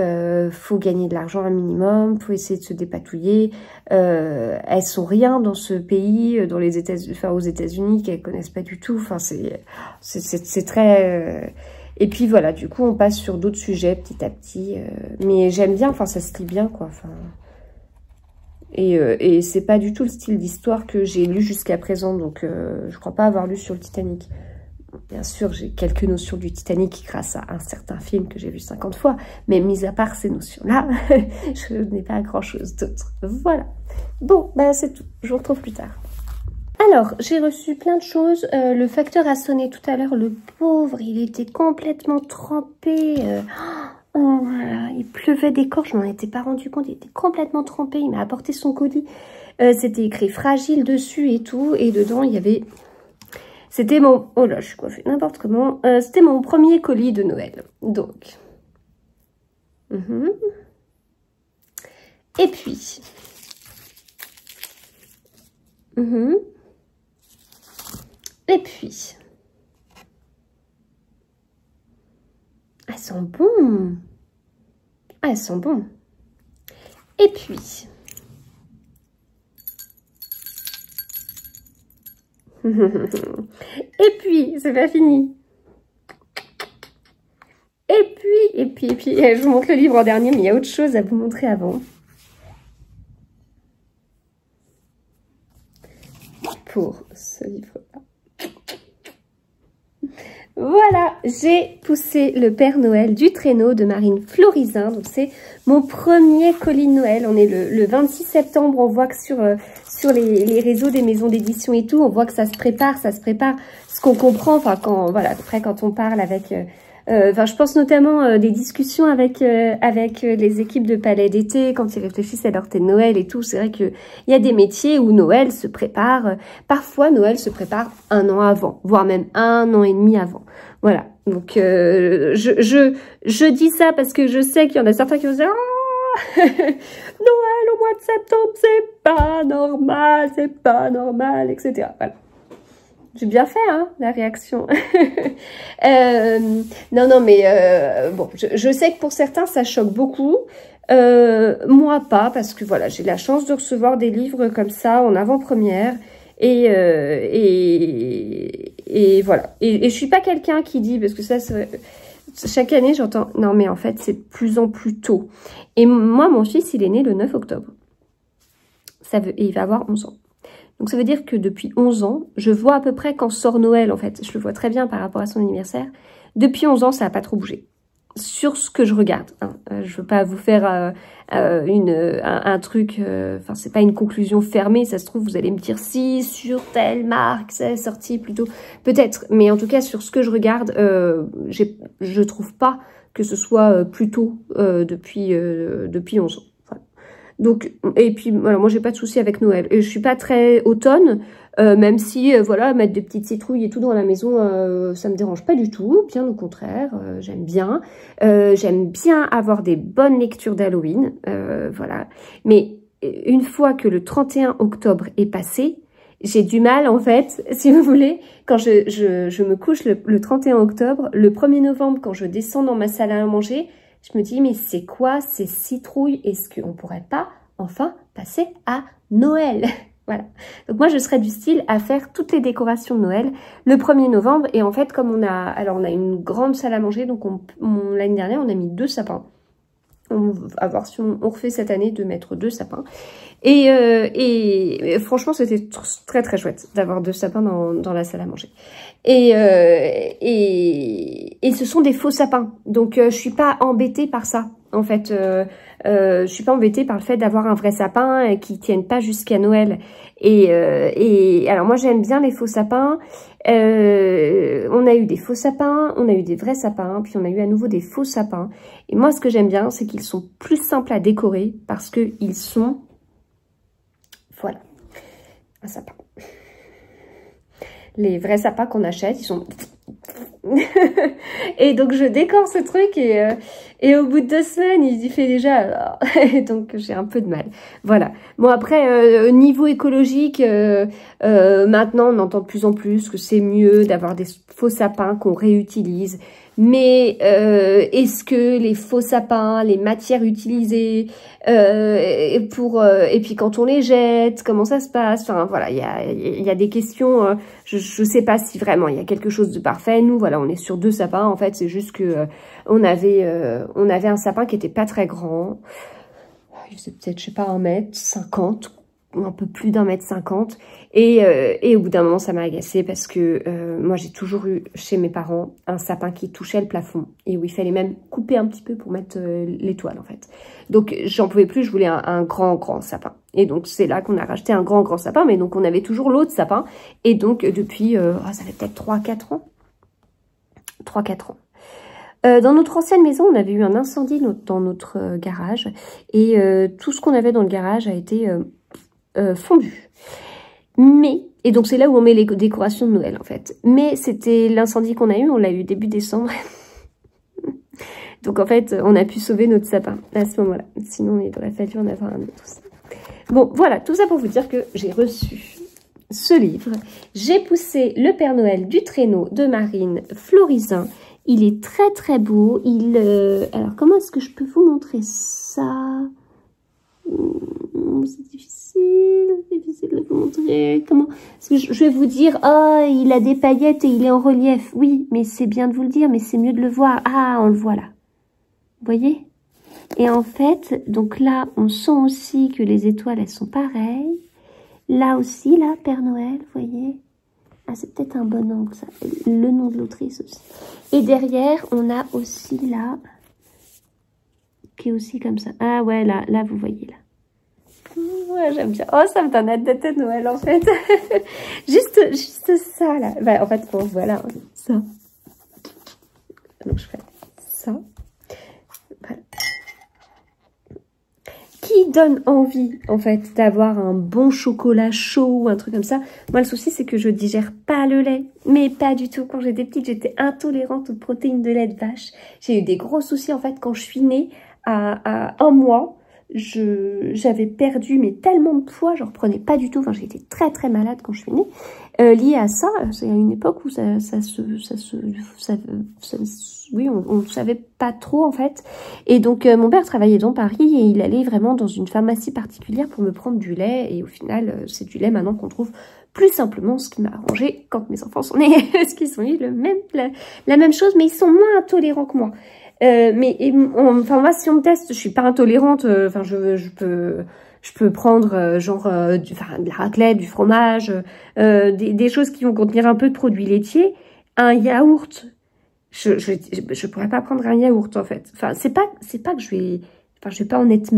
S1: faut gagner de l'argent un minimum, faut essayer de se dépatouiller. Elles sont rien dans ce pays, dans les aux États-Unis, qu'elles connaissent pas du tout. Enfin, c'est très. Et puis voilà, du coup, on passe sur d'autres sujets petit à petit. Mais j'aime bien. Enfin, ça se lit bien, quoi. Enfin. Et c'est pas du tout le style d'histoire que j'ai lu jusqu'à présent. Donc, je crois pas avoir lu sur le Titanic. Bien sûr, j'ai quelques notions du Titanic grâce à un certain film que j'ai vu 50 fois, mais mis à part ces notions-là, je n'ai pas grand-chose d'autre. Voilà. Bon, bah c'est tout. Je vous retrouve plus tard. Alors, j'ai reçu plein de choses. Le facteur a sonné tout à l'heure. Le pauvre, il était complètement trempé. Oh, voilà. Il pleuvait des corps, je m'en étais pas rendu compte. Il était complètement trempé. Il m'a apporté son colis. C'était écrit fragile dessus et tout. Et dedans, il y avait... C'était mon... Oh là, je suis coiffée n'importe comment. C'était mon premier colis de Noël. Donc. Et puis. Et puis. Elles sont bonnes. Elles sont bonnes. Et puis. Et puis, c'est pas fini. Et puis, je vous montre le livre en dernier, mais il y a autre chose à vous montrer avant. Pour ce livre-là. Voilà, j'ai poussé le Père Noël du traîneau de Marine Florizin. Donc c'est mon premier colis de Noël. On est le 26 septembre. On voit que sur les réseaux des maisons d'édition et tout, on voit que ça se prépare. Ce qu'on comprend, enfin quand voilà, après quand on parle avec, je pense notamment des discussions avec les équipes de Palais d'été quand ils réfléchissent à leur thé de Noël et tout. C'est vrai que il y a des métiers où Noël se prépare. Parfois Noël se prépare 1 an avant, voire même 1 an et demi avant. Voilà. Donc je dis ça parce que je sais qu'il y en a certains qui vont dire Noël au mois de septembre, c'est pas normal, etc. Voilà. J'ai bien fait, hein, la réaction. Non, mais bon, je sais que pour certains, ça choque beaucoup. Moi, pas, parce que voilà, j'ai la chance de recevoir des livres comme ça en avant-première. Et voilà. Et je suis pas quelqu'un qui dit, parce que ça, chaque année, j'entends, non, mais en fait, c'est de plus en plus tôt. Et moi, mon fils, il est né le 9 octobre. Et il va avoir 11 ans. Donc ça veut dire que depuis 11 ans, je vois à peu près quand sort Noël, en fait. Je le vois très bien par rapport à son anniversaire. Depuis 11 ans, ça n'a pas trop bougé. Sur ce que je regarde. Hein. Je veux pas vous faire un truc... Enfin, c'est pas une conclusion fermée. Ça se trouve, vous allez me dire si, sur telle marque, c'est sorti plutôt. Peut-être. Mais en tout cas, sur ce que je regarde, je trouve pas que ce soit plus tôt depuis 11 ans. Donc, et puis, voilà, moi, j'ai pas de souci avec Noël. Et je suis pas très automne, même si, voilà, mettre des petites citrouilles et tout dans la maison, ça me dérange pas du tout. Bien au contraire, j'aime bien. J'aime bien avoir des bonnes lectures d'Halloween, voilà. Mais une fois que le 31 octobre est passé, j'ai du mal, en fait, si vous voulez, quand je me couche le 31 octobre, le 1er novembre, quand je descends dans ma salle à manger, je me dis, mais c'est quoi ces citrouilles? Est-ce qu'on pourrait pas enfin passer à Noël? Voilà. Donc moi, je serais du style à faire toutes les décorations de Noël le 1er novembre. Et en fait, comme on a une grande salle à manger, donc l'année dernière, on a mis 2 sapins. On va voir si on refait cette année de mettre 2 sapins. Et franchement, c'était très très chouette d'avoir 2 sapins dans la salle à manger. Et ce sont des faux sapins. Donc, je suis pas embêtée par ça. En fait, je suis pas embêtée par le fait d'avoir un vrai sapin qui tienne pas jusqu'à Noël. Et alors, moi, j'aime bien les faux sapins. On a eu des faux sapins, on a eu des vrais sapins, puis on a eu à nouveau des faux sapins. Et moi, ce que j'aime bien, c'est qu'ils sont plus simples à décorer parce qu'ils sont... Voilà, un sapin. Les vrais sapins qu'on achète, ils sont... Et donc, je décore ce truc et au bout de 2 semaines, il fait déjà... donc, j'ai un peu de mal. Voilà. Bon, après, niveau écologique, maintenant, on entend de plus en plus que c'est mieux d'avoir des faux sapins qu'on réutilise. Mais est-ce que les faux sapins, les matières utilisées, et puis quand on les jette, comment ça se passe? Enfin voilà, il y a des questions. Je sais pas si vraiment il y a quelque chose de parfait. Nous voilà, on est sur 2 sapins. En fait, c'est juste que on avait un sapin qui était pas très grand. Il faisait peut-être, je sais pas, 1m50. Un peu plus d'1m50 et au bout d'un moment ça m'a agacée parce que moi j'ai toujours eu chez mes parents un sapin qui touchait le plafond et où il fallait même couper un petit peu pour mettre l'étoile en fait. Donc j'en pouvais plus, je voulais un grand sapin et donc c'est là qu'on a racheté un grand sapin, mais donc on avait toujours l'autre sapin et donc depuis ça fait peut-être 3-4 ans. 3-4 ans. Dans notre ancienne maison, on avait eu un incendie dans notre garage et tout ce qu'on avait dans le garage a été fondu. Et donc c'est là où on met les décorations de Noël en fait. Mais c'était l'incendie qu'on a eu, on l'a eu début décembre. Donc en fait, on a pu sauver notre sapin à ce moment-là. Sinon, il aurait fallu en avoir un autre. Bon, voilà, tout ça pour vous dire que j'ai reçu ce livre. J'ai poussé le Père Noël du traîneau de Marine Florizin. Il est très très beau. Alors, comment est-ce que je peux vous montrer ça? C'est difficile de vous montrer. Comment? Parce que je vais vous dire, oh, il a des paillettes et il est en relief. Oui, mais c'est bien de vous le dire, mais c'est mieux de le voir. Ah, on le voit là. Vous voyez? Et en fait, donc là, on sent aussi que les étoiles, elles sont pareilles. Là aussi, là, Père Noël, vous voyez? Ah, c'est peut-être un bon angle, ça. Le nom de l'autrice aussi. Et derrière, on a aussi là, qui est aussi comme ça. Ah ouais, là, vous voyez là. Ouais, j'aime bien. Oh, ça me donne hâte d'être à Noël, en fait. juste ça, là. Bah, en fait, bon, voilà, ça. Donc, je fais ça. Voilà. Qui donne envie, en fait, d'avoir un bon chocolat chaud ou un truc comme ça? Moi, le souci, c'est que je digère pas le lait. Mais pas du tout. Quand j'étais petite, j'étais intolérante aux protéines de lait de vache. J'ai eu des gros soucis, en fait, quand je suis née à 1 mois. j'avais perdu mais tellement de poids, je reprenais pas du tout. Enfin, j'ai été très très malade quand je suis née. Lié à ça, c'est à une époque où oui, on ne savait pas trop en fait. Et donc mon père travaillait dans Paris et il allait vraiment dans une pharmacie particulière pour me prendre du lait. Et au final, c'est du lait maintenant qu'on trouve plus simplement, ce qui m'a arrangé quand mes enfants sont nés, parce qu'ils ont eu la même chose, mais ils sont moins intolérants que moi. Enfin moi, si on me teste, je suis pas intolérante. Enfin, je peux prendre de la raclette, du fromage, des choses qui vont contenir un peu de produits laitiers. Un yaourt, je pourrais pas prendre un yaourt en fait. Enfin, c'est pas que je vais pas en être.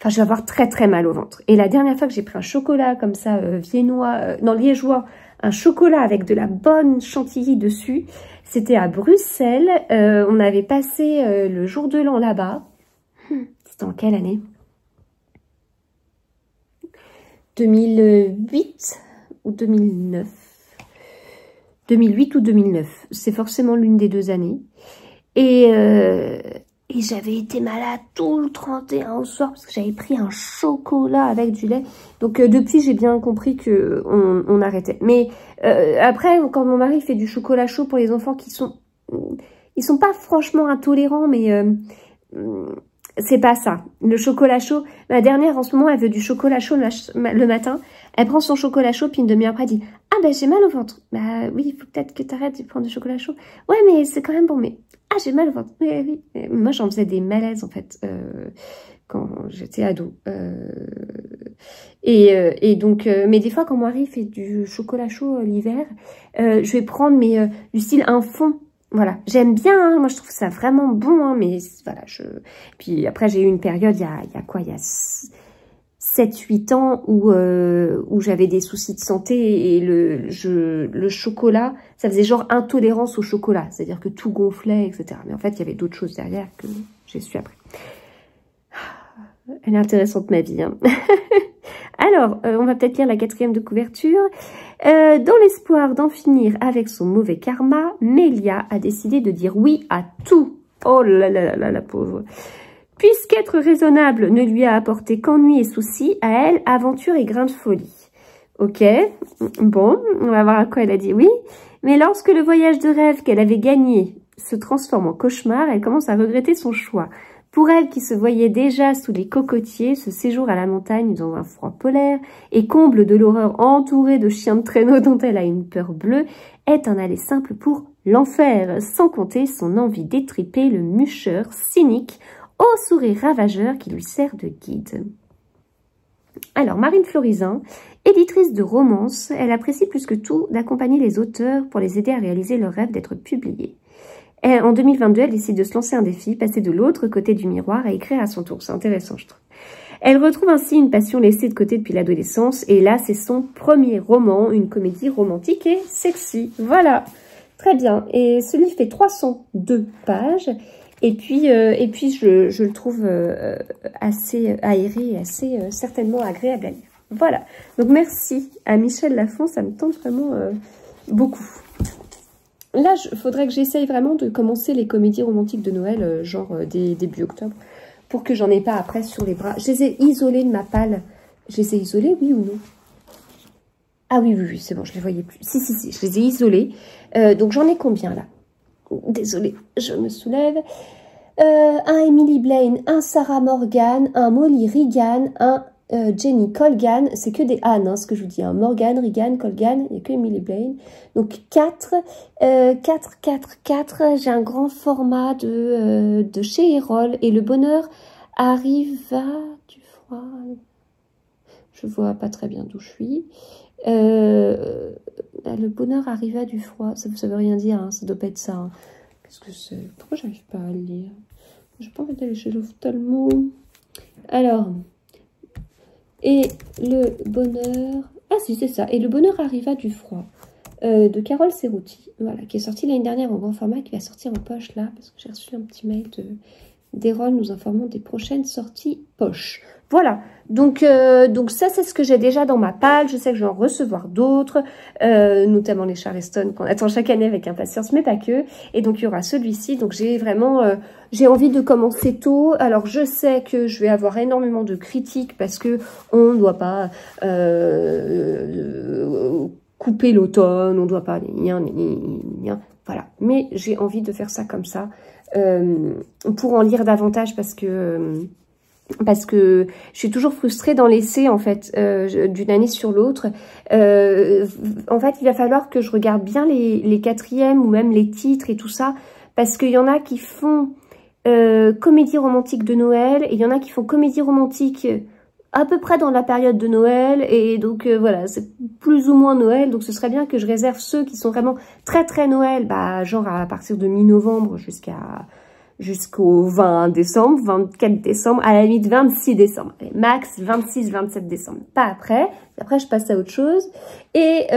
S1: Enfin, je vais avoir très très mal au ventre. Et la dernière fois que j'ai pris un chocolat comme ça, liégeois, un chocolat avec de la bonne chantilly dessus, c'était à Bruxelles. On avait passé le jour de l'an là-bas. C'était en quelle année? 2008 ou 2009? 2008 ou 2009. C'est forcément l'une des deux années. Et j'avais été malade tout le 31 au soir parce que j'avais pris un chocolat avec du lait. Donc depuis, j'ai bien compris que on arrêtait. Mais après, quand mon mari fait du chocolat chaud pour les enfants ils sont pas franchement intolérants, mais c'est pas ça. Le chocolat chaud, ma dernière en ce moment, elle veut du chocolat chaud le matin. Elle prend son chocolat chaud, puis une demi-heure après, elle dit « Ah ben j'ai mal au ventre. » Bah oui, il faut peut-être que tu arrêtes de prendre du chocolat chaud. Ouais, mais c'est quand même bon, mais... Ah, j'ai mal au ventre. Mais oui. Moi, j'en faisais des malaises, en fait, quand j'étais ado. Et donc, mais des fois, quand mon mari fait du chocolat chaud l'hiver, je vais prendre du style un fond. Voilà, j'aime bien, hein. Moi je trouve ça vraiment bon, hein, mais voilà, Puis après j'ai eu une période, il y a 7-8 ans où j'avais des soucis de santé et le chocolat, ça faisait genre intolérance au chocolat, c'est-à-dire que tout gonflait, etc. Mais en fait, il y avait d'autres choses derrière que j'ai su après. Elle est intéressante ma vie, hein. Alors, on va peut-être lire la 4e de couverture. Dans l'espoir d'en finir avec son mauvais karma, Mélia a décidé de dire oui à tout. Oh là là là, la pauvre. Puisqu'être raisonnable ne lui a apporté qu'ennui et soucis, à elle, aventure et grain de folie. Ok, bon, on va voir à quoi elle a dit oui. Mais lorsque le voyage de rêve qu'elle avait gagné se transforme en cauchemar, elle commence à regretter son choix. Pour elle qui se voyait déjà sous les cocotiers, ce séjour à la montagne dans un froid polaire et comble de l'horreur entourée de chiens de traîneau dont elle a une peur bleue, est un aller simple pour l'enfer, sans compter son envie d'étriper le mûcheur cynique au sourire ravageur qui lui sert de guide. Alors, Marine Florizin, éditrice de romances, elle apprécie plus que tout d'accompagner les auteurs pour les aider à réaliser leur rêve d'être publiés. En 2022, elle décide de se lancer un défi, passer de l'autre côté du miroir et écrire à son tour. C'est intéressant, je trouve. Elle retrouve ainsi une passion laissée de côté depuis l'adolescence. Et là, c'est son premier roman, une comédie romantique et sexy. Voilà, très bien. Et ce livre fait 302 pages. Et puis je le trouve assez aéré et assez certainement agréable à lire. Voilà. Donc, merci à Michel Lafon. Ça me tente vraiment beaucoup. Là, il faudrait que j'essaye vraiment de commencer les comédies romantiques de Noël, genre début octobre, pour que j'en ai pas après sur les bras. Je les ai isolées de ma palle. Je les ai isolées, oui ou non? Ah oui, c'est bon, je les voyais plus. Si, je les ai isolées. Donc, j'en ai combien, là? Désolée, je me soulève. Un Emily Blaine, un Sarah Morgan, un Molly Regan, un Jenny Colgan, c'est que des Anne, hein, ce que je vous dis, hein. Morgan, Regan, Colgan, il n'y a que Emily Blaine. Donc 4, j'ai un grand format de chez Erol et le bonheur arriva du froid. Je vois pas très bien d'où je suis. Le bonheur arriva du froid, ça veut rien dire, hein, ça doit pas être ça. Hein. Qu'est-ce que c'est? Pourquoi j'arrive pas à le lire? J'ai pas envie d'aller chez l'ophtalmo. Alors... Et le bonheur... Ah si, c'est ça. Et le bonheur arriva du froid. De Carole Cerruti. Voilà, qui est sorti l'année dernière en grand format, qui va sortir en poche là, parce que j'ai reçu un petit mail Desrolles nous informant des prochaines sorties poche. Voilà, donc ça c'est ce que j'ai déjà dans ma palle. Je sais que je vais en recevoir d'autres, notamment les Charleston qu'on attend chaque année avec impatience, mais pas que. Et donc il y aura celui-ci, donc j'ai vraiment, j'ai envie de commencer tôt. Alors je sais que je vais avoir énormément de critiques parce que on ne doit pas couper l'automne, on ne doit pas, voilà. Mais j'ai envie de faire ça comme ça, pour en lire davantage parce que je suis toujours frustrée d'en laisser en fait d'une année sur l'autre. En fait, il va falloir que je regarde bien les quatrièmes ou même les titres et tout ça, parce qu'il y en a qui font comédie romantique de Noël et il y en a qui font comédie romantique à peu près dans la période de Noël, et donc voilà, c'est plus ou moins Noël, donc ce serait bien que je réserve ceux qui sont vraiment très très Noël, bah genre à partir de mi-novembre jusqu'au 20 décembre, 24 décembre, à la limite 26 décembre. Allez, max 26, 27 décembre. Pas après. Après, je passe à autre chose. Et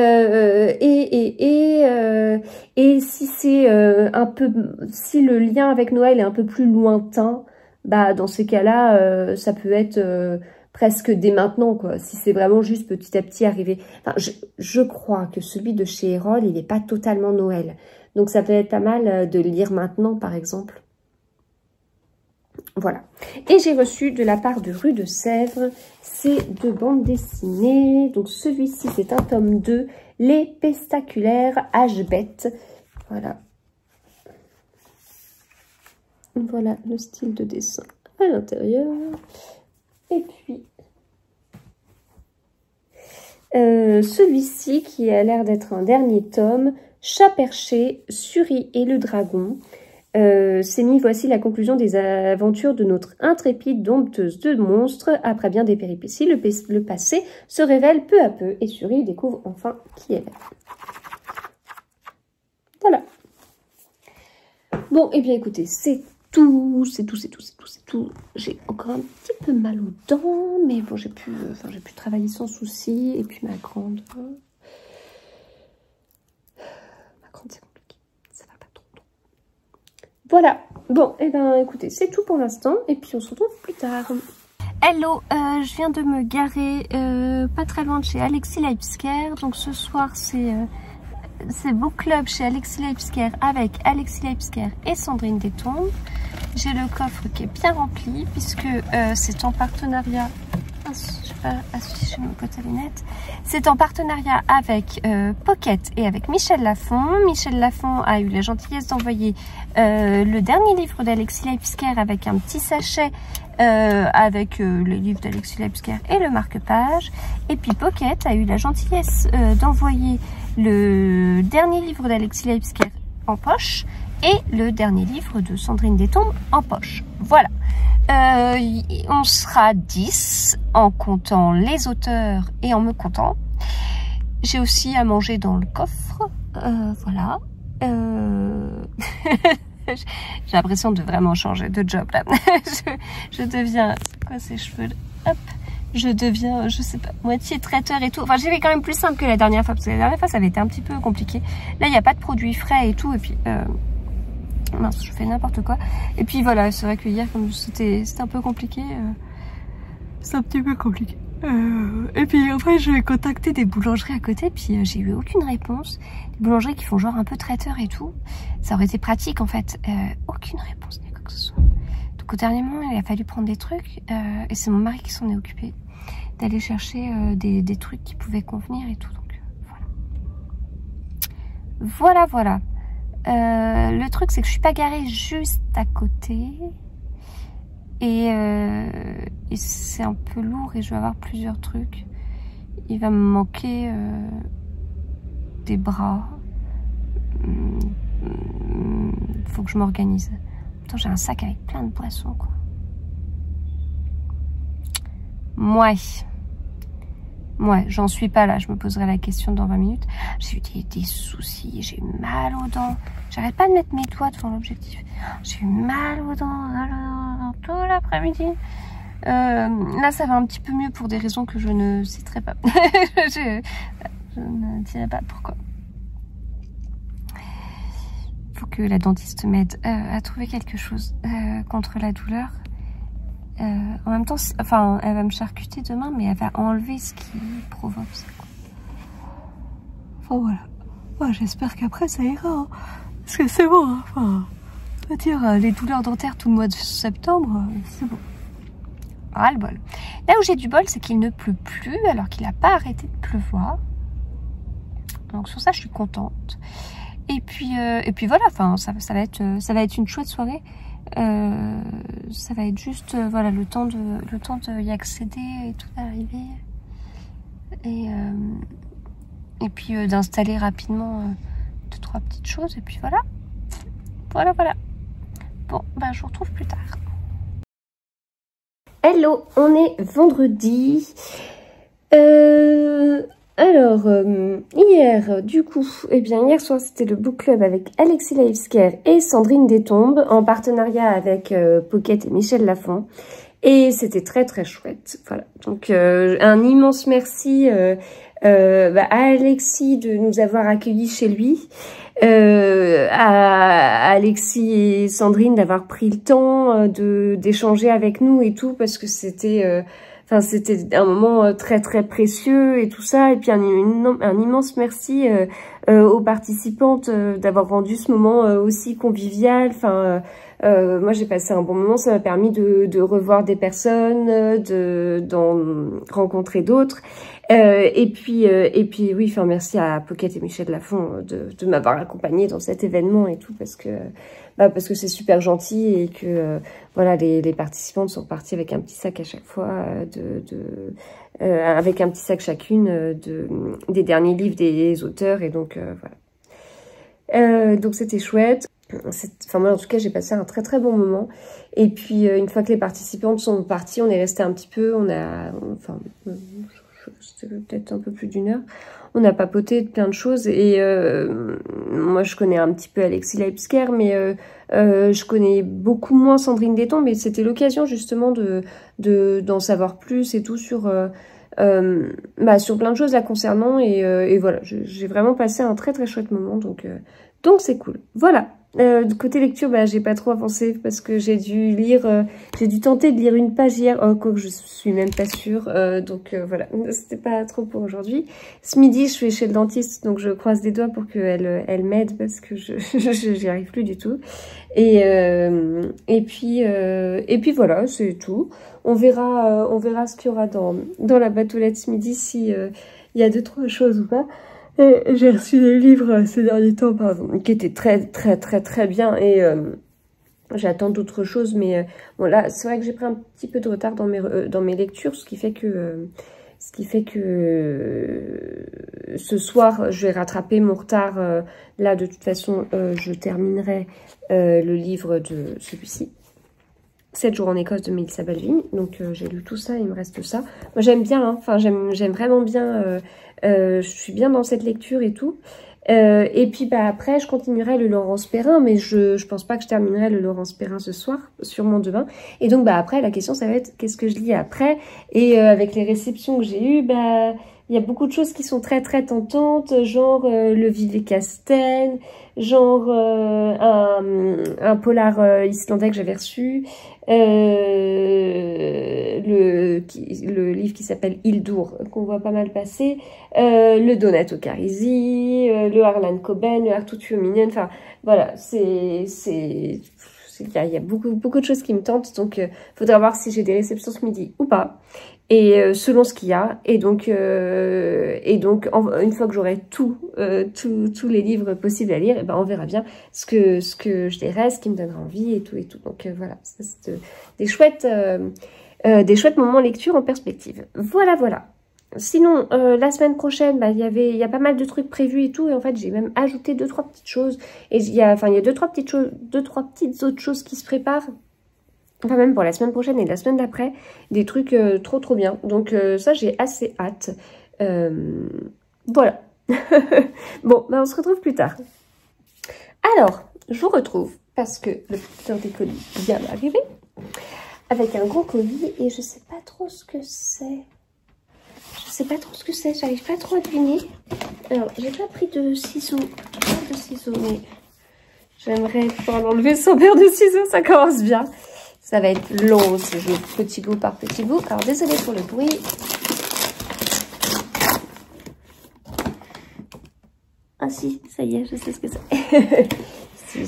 S1: si c'est un peu, si le lien avec Noël est un peu plus lointain, bah dans ces cas-là, ça peut être presque dès maintenant, quoi. Si c'est vraiment juste petit à petit arrivé. Enfin, je crois que celui de chez Erol, il n'est pas totalement Noël. Donc ça peut être pas mal de le lire maintenant, par exemple. Voilà. Et j'ai reçu de la part de Rue de Sèvres ces deux bandes dessinées. Donc celui-ci, c'est un tome 2, Les Pestaculaires H-Bête. Voilà. Voilà le style de dessin à l'intérieur. Et puis, celui-ci qui a l'air d'être un dernier tome, Chat perché, Suri et le dragon. C'est mis, voici la conclusion des aventures de notre intrépide dompteuse de monstres. Après bien des péripéties, le passé se révèle peu à peu et Suri découvre enfin qui elle est. Voilà. Bon, et bien écoutez, c'est tout. J'ai encore un petit peu mal aux dents, mais bon, j'ai pu travailler sans souci. Et puis ma grande, c'est compliqué, ça va pas trop. Voilà. Bon, et ben écoutez, c'est tout pour l'instant, et puis on se retrouve plus tard. Hello, je viens de me garer pas très loin de chez Alexis Leipzger. Donc ce soir c'est Book Club chez Alexis Leipzger avec Alexis Leipzger et Sandrine Détombe. J'ai le coffre qui est bien rempli puisque c'est en partenariat. Je vais pas afficher mon côté lunettes. C'est en partenariat avec Pocket et avec Michel Lafon. Michel Lafon a eu la gentillesse d'envoyer le dernier livre d'Alexis Leipzger avec un petit sachet avec les livres d'Alexis Leipzger et le marque-page. Et puis Pocket a eu la gentillesse d'envoyer le dernier livre d'Alexis Leipzger en poche et le dernier livre de Sandrine Détombe en poche. Voilà. On sera 10 en comptant les auteurs et en me comptant. J'ai aussi à manger dans le coffre. Voilà. J'ai l'impression de vraiment changer de job là. je deviens... C'est quoi ces cheveux là? Hop. Je deviens, je sais pas, moitié traiteur et tout. Enfin, j'ai fait quand même plus simple que la dernière fois, parce que la dernière fois, ça avait été un petit peu compliqué. Là, il n'y a pas de produits frais et tout, et puis... mince, je fais n'importe quoi. Et puis voilà, c'est vrai que hier, comme c'était un peu compliqué, c'est un petit peu compliqué. Et puis après, j'ai contacté des boulangeries à côté, puis j'ai eu aucune réponse. Des boulangeries qui font genre un peu traiteur et tout. Ça aurait été pratique, en fait. Aucune réponse, ni quoi que ce soit. Donc au dernier moment, il a fallu prendre des trucs, et c'est mon mari qui s'en est occupé. D'aller chercher des trucs qui pouvaient convenir et tout. Donc voilà. Voilà. Le truc, c'est que je suis pas garée juste à côté. Et c'est un peu lourd et je vais avoir plusieurs trucs. Il va me manquer des bras. Faut que je m'organise. Attends, j'ai un sac avec plein de boissons, quoi. Moi, j'en suis pas là. Je me poserai la question dans 20 minutes. J'ai eu des soucis. J'ai eu mal aux dents. J'arrête pas de mettre mes doigts devant l'objectif. J'ai eu mal aux dents tout l'après-midi. Là, ça va un petit peu mieux pour des raisons que je ne citerai pas. je ne dirai pas pourquoi. faut que la dentiste m'aide à trouver quelque chose contre la douleur. En même temps, enfin, elle va me charcuter demain, mais elle va enlever ce qui provoque ça. Enfin voilà. Bon, j'espère qu'après ça ira. Hein. Parce que c'est bon. Hein. Enfin, on va dire, les douleurs dentaires tout le mois de septembre, c'est bon. Ah le bol. Là où j'ai du bol, c'est qu'il ne pleut plus, alors qu'il n'a pas arrêté de pleuvoir. Donc sur ça, je suis contente. Et puis voilà. Enfin, ça va être une chouette soirée. Ça va être juste voilà le temps de y accéder et tout d'arriver et puis d'installer rapidement 2-3 petites choses et puis voilà. Bon bah je vous retrouve plus tard. Hello, on est vendredi. Alors, hier, du coup, hier soir, c'était le book club avec Alexis Livescare et Sandrine Destombes, en partenariat avec Pocket et Michel Lafon. Et c'était très très chouette. Voilà. Donc, un immense merci à Alexis de nous avoir accueillis chez lui, à Alexis et Sandrine d'avoir pris le temps d'échanger avec nous et tout, parce que c'était... Enfin, c'était un moment très très précieux et tout ça. Et puis un immense merci aux participantes d'avoir rendu ce moment aussi convivial. Enfin, moi j'ai passé un bon moment. Ça m'a permis de revoir des personnes, d'en rencontrer d'autres. Et puis oui, enfin merci à Pocket et Michel Lafon de m'avoir accompagnée dans cet événement et tout, parce que c'est super gentil et que voilà, les participantes sont parties avec un petit sac à chaque fois avec un petit sac chacune des derniers livres des auteurs, et donc voilà. Donc c'était chouette. Enfin moi en tout cas j'ai passé un très très bon moment. Et puis une fois que les participantes sont parties, on est resté un petit peu, c'était peut-être un peu plus d'1 heure. On a papoté de plein de choses et moi je connais un petit peu Alexis Livescare, mais je connais beaucoup moins Sandrine Destombes, mais c'était l'occasion justement d'en savoir plus et tout sur plein de choses la concernant, et voilà, j'ai vraiment passé un très très chouette moment, donc c'est cool. Voilà. Côté lecture, j'ai pas trop avancé parce que j'ai dû tenter de lire une page hier, quoique je suis même pas sûre, donc voilà, c'était pas trop pour aujourd'hui. Ce midi, je suis chez le dentiste, donc je croise les doigts pour qu'elle m'aide, parce que j'y arrive plus du tout. Et puis voilà, c'est tout. On verra ce qu'il y aura dans la batoulette ce midi, si il y a 2-3 choses ou pas. J'ai reçu des livres ces derniers temps, pardon, qui étaient très très très très bien, et j'attends d'autres choses, mais bon là c'est vrai que j'ai pris un petit peu de retard dans mes lectures, ce qui fait que ce soir je vais rattraper mon retard. Là de toute façon je terminerai le livre de celui-ci, 7 jours en Écosse de Mélissa Balvin. Donc j'ai lu tout ça, il me reste ça. Moi j'aime bien, hein. Enfin j'aime vraiment bien, je suis bien dans cette lecture et tout. Et puis après je continuerai le Laurence Perrin, mais je pense pas que je terminerai le Laurence Perrin ce soir, sûrement demain. Et donc après la question ça va être qu'est-ce que je lis après. Et avec les réceptions que j'ai eues, il y a beaucoup de choses qui sont très très tentantes, genre Le Vivet Casten, genre un polar islandais que j'avais reçu, le livre qui s'appelle Hildur, qu'on voit pas mal passer, le Donato Carisi, le Harlan Coben, le Arthur Tuominen, enfin voilà, il y a beaucoup de choses qui me tentent, donc faudra voir si j'ai des réceptions ce midi ou pas, et selon ce qu'il y a, et donc une fois que j'aurai tous les livres possibles à lire, et on verra bien ce que je lirai, ce qui me donnera envie et tout. Donc voilà, ça c'est des chouettes moments lecture en perspective. Voilà. Sinon, la semaine prochaine, il y a pas mal de trucs prévus et tout, et en fait j'ai même ajouté 2-3 petites choses, et il y a 2-3 petites autres choses qui se préparent, enfin même pour la semaine prochaine et la semaine d'après, des trucs trop bien, donc ça j'ai assez hâte. Voilà. Bon, on se retrouve plus tard. Alors, je vous retrouve parce que le petit heure des colis vient d'arriver avec un gros colis, et je sais pas trop ce que c'est. J'arrive pas trop à deviner. Alors, j'ai pas pris de ciseaux, mais J'aimerais pouvoir l'enlever sans paire de ciseaux, ça commence bien. Ça va être long ce jeu, petit bout par petit bout. Alors désolée pour le bruit. Ah si, ça y est, je sais ce que c'est. si.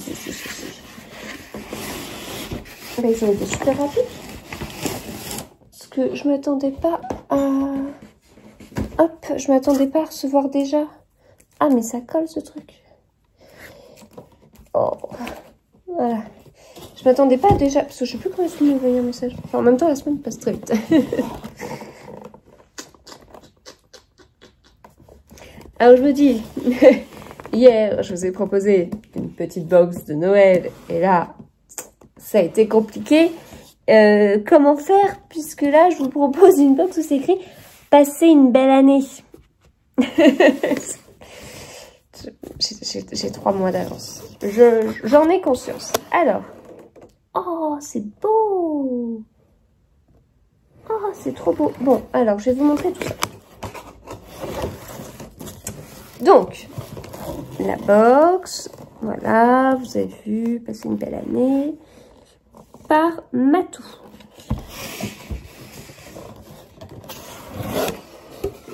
S1: Bah, ils ont été super rapides. Parce que je m'attendais pas à... Hop, je m'attendais pas à recevoir déjà. Ah mais ça colle ce truc. Oh, voilà. Je m'attendais pas déjà, parce que je sais plus quand est-ce qu'il m'a envoyé un message. Enfin, en même temps, la semaine passe très vite. Alors, je me dis, hier, je vous ai proposé une petite box de Noël, et là, ça a été compliqué. Comment faire, puisque là, je vous propose une box où c'est écrit « Passez une belle année ». J'ai 3 mois d'avance. J'en ai conscience. Alors. Oh, c'est beau. Oh, c'est trop beau. Bon, alors, je vais vous montrer tout ça. Donc, la box. Voilà, vous avez vu, passer une belle année. Par Matou.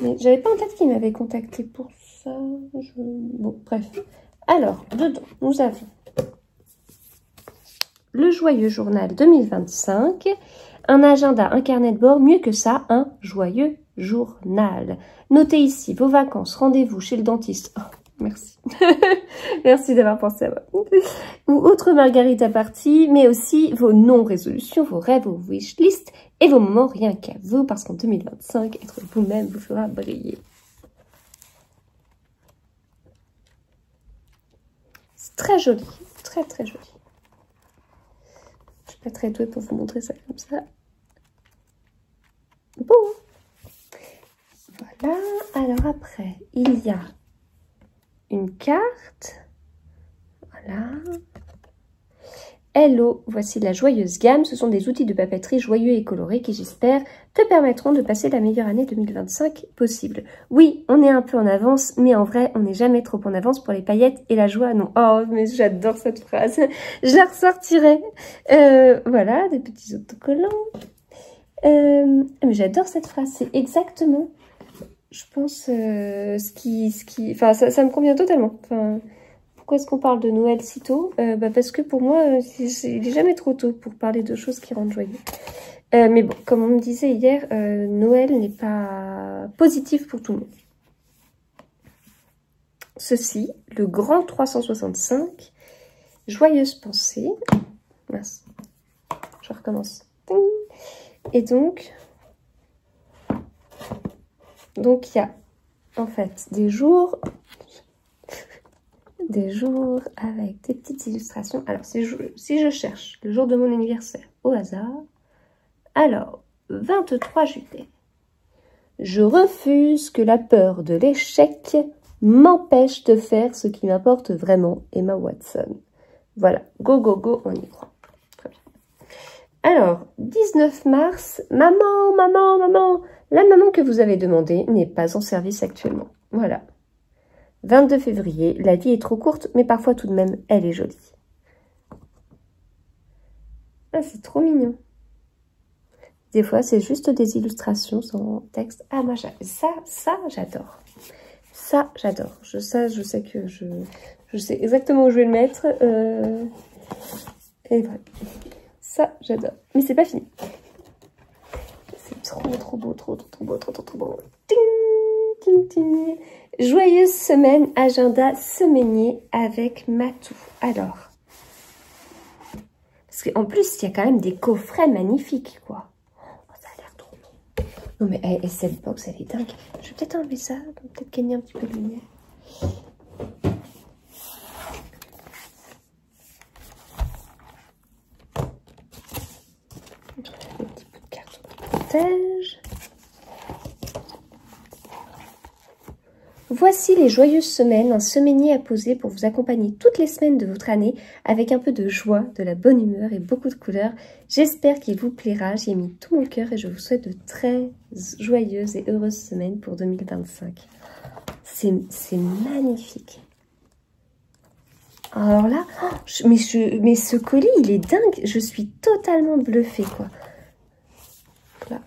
S1: Mais j'avais pas en tête qu'il m'avait contacté pour ça. Bon, bref. Alors, dedans, nous avons le joyeux journal 2025, un agenda, un carnet de bord, mieux que ça, un joyeux journal. Notez ici vos vacances, rendez-vous chez le dentiste. Oh, merci. Merci d'avoir pensé à moi. Ou autre margarita party, mais aussi vos non-résolutions, vos rêves, vos wish-list et vos moments rien qu'à vous, parce qu'en 2025, être vous-même vous fera briller. C'est très joli, très très joli. Je suis pas très douée pour vous montrer ça comme ça. Bon. Voilà. Alors après, il y a une carte. Voilà. Hello, voici la joyeuse gamme. Ce sont des outils de papeterie joyeux et colorés qui, j'espère, te permettront de passer la meilleure année 2025 possible. Oui, on est un peu en avance, mais en vrai, on n'est jamais trop en avance pour les paillettes et la joie. Non, oh, mais j'adore cette phrase. Je la ressortirai. Voilà, des petits autocollants. Mais j'adore cette phrase. C'est exactement, je pense, enfin, ça me convient totalement. Enfin... Pourquoi est-ce qu'on parle de Noël si tôt? Parce que pour moi, il n'est jamais trop tôt pour parler de choses qui rendent joyeux. Mais bon, comme on me disait hier, Noël n'est pas positif pour tout le monde. Ceci, le grand 365, joyeuse pensée. Mince, je recommence. Et donc il y a en fait des jours avec des petites illustrations. Alors, si je cherche le jour de mon anniversaire au hasard, alors, 23 juillet, je refuse que la peur de l'échec m'empêche de faire ce qui m'importe vraiment, Emma Watson. Voilà, go, go, go, on y croit. Très bien. Alors, 19 mars, maman, la maman que vous avez demandée n'est pas en service actuellement. Voilà. 22 février, la vie est trop courte, mais parfois tout de même, elle est jolie. Ah, c'est trop mignon. Des fois, c'est juste des illustrations sans texte. Ah, moi, ça, j'adore. Ça, j'adore. Je sais que je sais exactement où je vais le mettre. Et voilà. Ça, j'adore. Mais c'est pas fini. C'est trop beau, trop beau. Ting, ting, ting. Joyeuse semaine, agenda semainier avec Matou. Alors, parce qu'en plus, il y a quand même des coffrets magnifiques, quoi. Oh, ça a l'air trop beau. Non, mais et cette box, elle est dingue. Je vais peut-être enlever ça, peut-être gagner un petit peu de lumière. Un petit peu de carton de protège. Voici les joyeuses semaines, un semainier à poser pour vous accompagner toutes les semaines de votre année avec un peu de joie, de la bonne humeur et beaucoup de couleurs. J'espère qu'il vous plaira, j'y ai mis tout mon cœur et je vous souhaite de très joyeuses et heureuses semaines pour 2025. C'est magnifique. Alors là, mais ce colis, il est dingue. Je suis totalement bluffée, quoi. Là. Hop.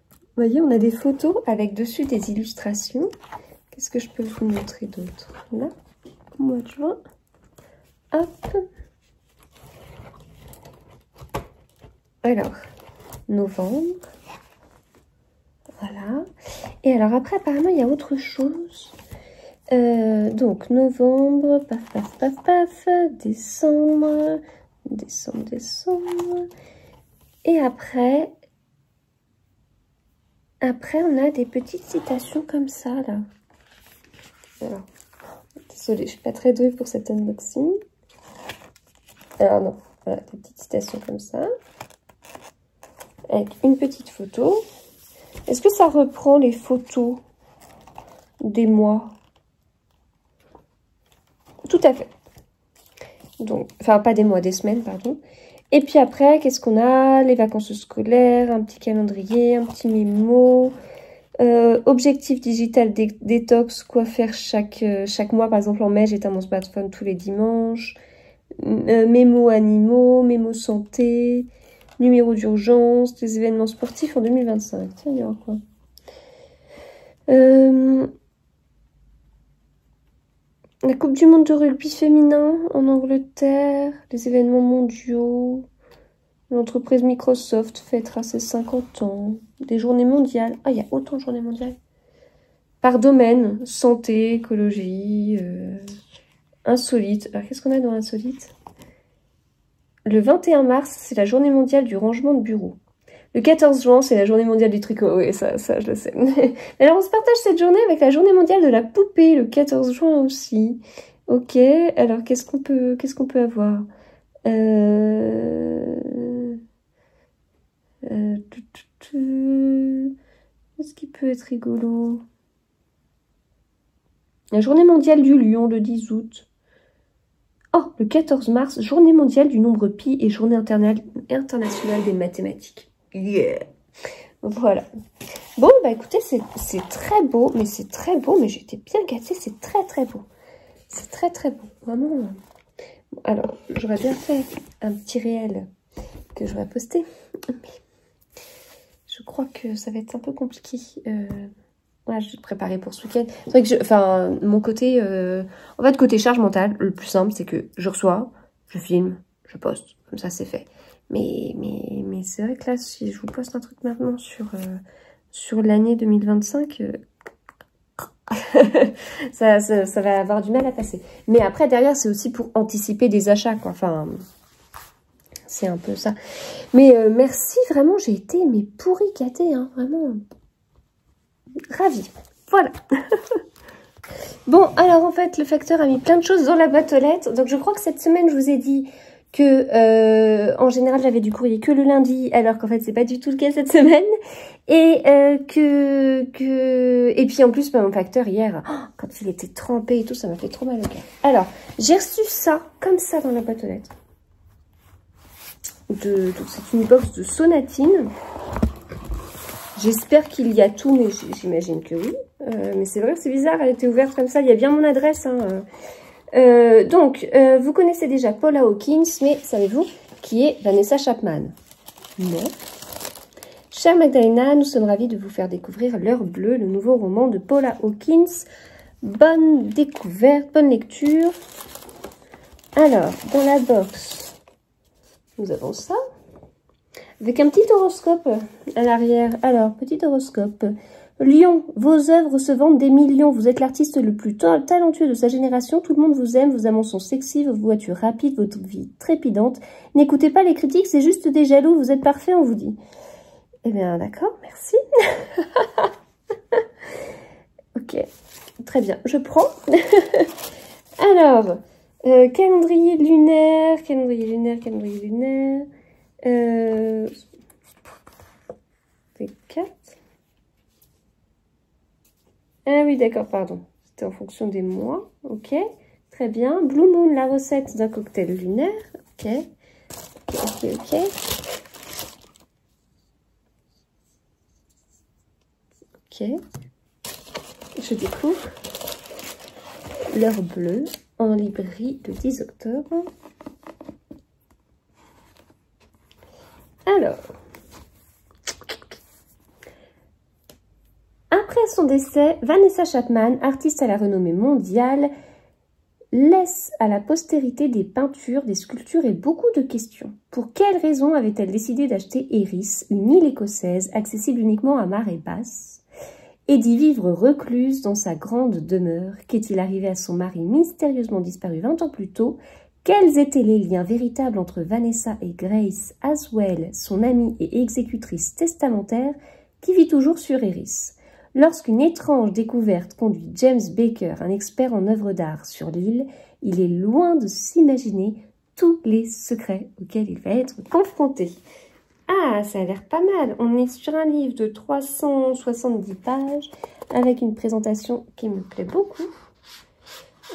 S1: Vous voyez, on a des photos avec dessus des illustrations. Qu'est-ce que je peux vous montrer d'autre? Là, au mois de juin. Hop. Alors, novembre. Voilà. Et alors après, apparemment, il y a autre chose. Donc, novembre, paf, paf, paf, paf, décembre, décembre. Et après, on a des petites citations comme ça, là. Alors, désolée, je suis pas très douée pour cet unboxing. Alors non, voilà, des petites citations comme ça. Avec une petite photo. Est-ce que ça reprend les photos des mois? Tout à fait. Donc, enfin, pas des mois, des semaines, pardon. Et puis après, qu'est-ce qu'on a? Les vacances scolaires, un petit calendrier, un petit mémo. Objectif digital détox, quoi faire chaque mois. Par exemple, en mai, j'éteins mon smartphone tous les dimanches. Mémo animaux, mémo santé, numéro d'urgence, des événements sportifs en 2025. Tiens, il y aura quoi? La Coupe du Monde de rugby féminin en Angleterre, les événements mondiaux, l'entreprise Microsoft fêtera ses 50 ans, des journées mondiales. Ah, il y a autant de journées mondiales. Par domaine, santé, écologie, insolite. Alors, qu'est-ce qu'on a dans insolite? Le 21 mars, c'est la journée mondiale du rangement de bureau. Le 14 juin, c'est la journée mondiale du tricot. Oui, ça je le sais. Alors, on se partage cette journée avec la journée mondiale de la poupée, le 14 juin aussi. Ok, alors qu'est-ce qu'on peut avoir? Qu'est-ce qui peut être rigolo? La journée mondiale du lion, le 10 août. Oh, le 14 mars, journée mondiale du nombre pi et journée internationale des mathématiques. Yeah. Voilà. Bon, bah écoutez, c'est très beau, mais j'étais bien gâtée, c'est très très beau. C'est très très beau, vraiment. Alors, j'aurais bien fait un petit réel que j'aurais posté, mais je crois que ça va être un peu compliqué. Ouais, je vais préparer pour ce week-end. C'est vrai que mon côté, en fait, côté charge mentale, le plus simple, c'est que je reçois, je filme, je poste, comme ça c'est fait. Mais c'est vrai que là, si je vous poste un truc maintenant sur l'année 2025, ça va avoir du mal à passer. Mais après, derrière, c'est aussi pour anticiper des achats, quoi. Enfin, c'est un peu ça. Mais merci, vraiment, j'ai été pourri gâtée, hein, vraiment. Ravie. Voilà. Bon, alors en fait, le facteur a mis plein de choses dans la boîte aux lettres. Donc, je crois que cette semaine, je vous ai dit que en général j'avais du courrier que le lundi, alors qu'en fait c'est pas du tout le cas cette semaine, et et puis en plus mon facteur hier, quand il était trempé et tout, ça m'a fait trop mal au cœur. Alors j'ai reçu ça comme ça dans la boîte aux lettres. Donc c'est une box de Sonatine. J'espère qu'il y a tout, mais j'imagine que oui. Mais c'est vrai que c'est bizarre, elle était ouverte comme ça. Il y a bien mon adresse, hein. Donc, vous connaissez déjà Paula Hawkins, mais savez-vous qui est Vanessa Chapman? Non. Chère Magdalena, nous sommes ravis de vous faire découvrir L'heure bleue, le nouveau roman de Paula Hawkins. Bonne découverte, bonne lecture. Alors, dans la box, nous avons ça. Avec un petit horoscope à l'arrière. Alors, petit horoscope. Lion, vos œuvres se vendent des millions. Vous êtes l'artiste le plus talentueux de sa génération. Tout le monde vous aime. Vos amants sont sexy, vos voitures rapides, votre vie trépidante. N'écoutez pas les critiques, c'est juste des jaloux. Vous êtes parfait, on vous dit. Eh bien, d'accord, merci. Ok, très bien, je prends. Alors, calendrier lunaire. V4. Ah oui, d'accord, pardon. C'était en fonction des mois. Ok, très bien. Blue Moon, la recette d'un cocktail lunaire. Ok. Ok. Je découvre. L'heure bleue en librairie le 10 octobre. Alors, après son décès, Vanessa Chapman, artiste à la renommée mondiale, laisse à la postérité des peintures, des sculptures et beaucoup de questions. Pour quelle raison avait-elle décidé d'acheter Eris, une île écossaise accessible uniquement à marée basse, et d'y vivre recluse dans sa grande demeure? Qu'est-il arrivé à son mari mystérieusement disparu 20 ans plus tôt? Quels étaient les liens véritables entre Vanessa et Grace Haswell, son amie et exécutrice testamentaire, qui vit toujours sur Eris? Lorsqu'une étrange découverte conduit James Baker, un expert en œuvres d'art, sur l'île, il est loin de s'imaginer tous les secrets auxquels il va être confronté. Ah, ça a l'air pas mal. On est sur un livre de 370 pages avec une présentation qui me plaît beaucoup.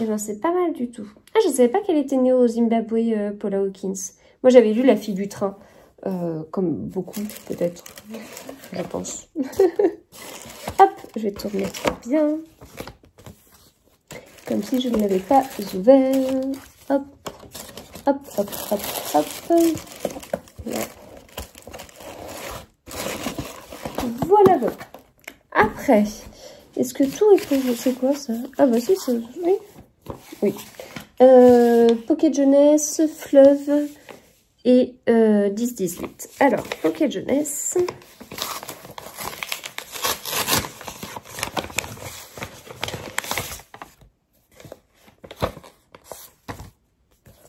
S1: Et bien, c'est pas mal du tout. Ah, je ne savais pas qu'elle était née au Zimbabwe, Paula Hawkins. Moi, j'avais lu La fille du train. Comme beaucoup, peut-être. Je pense. Hop, je vais tourner bien. Comme si je ne l'avais pas ouvert. Hop, hop, hop, hop, hop. Là. Voilà, voilà. Après, est-ce que tout est pour... C'est quoi ça? Ah bah si, c'est... Oui. Oui. Pocket Jeunesse, Fleuve et 10-18. Alors, Pocket Jeunesse...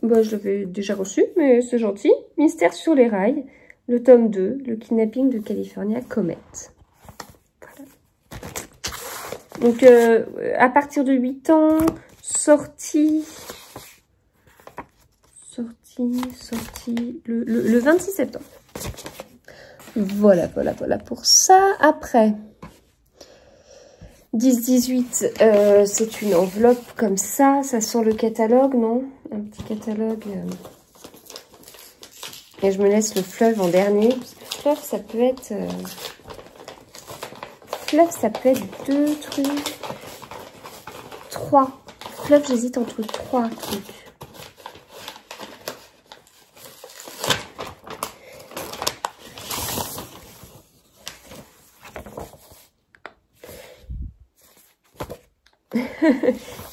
S1: Bah, je l'avais déjà reçu, mais c'est gentil. Mystère sur les rails, le tome 2, le kidnapping de California Comet. Voilà. Donc, à partir de 8 ans, sorti le 26 septembre. Voilà, voilà, voilà pour ça. Après... 10-18, c'est une enveloppe comme ça. Ça sent le catalogue, non? Un petit catalogue. Et je me laisse le fleuve en dernier. Fleuve, ça peut être... Fleuve, ça peut être 2 trucs. 3. Fleuve, j'hésite entre 3 trucs.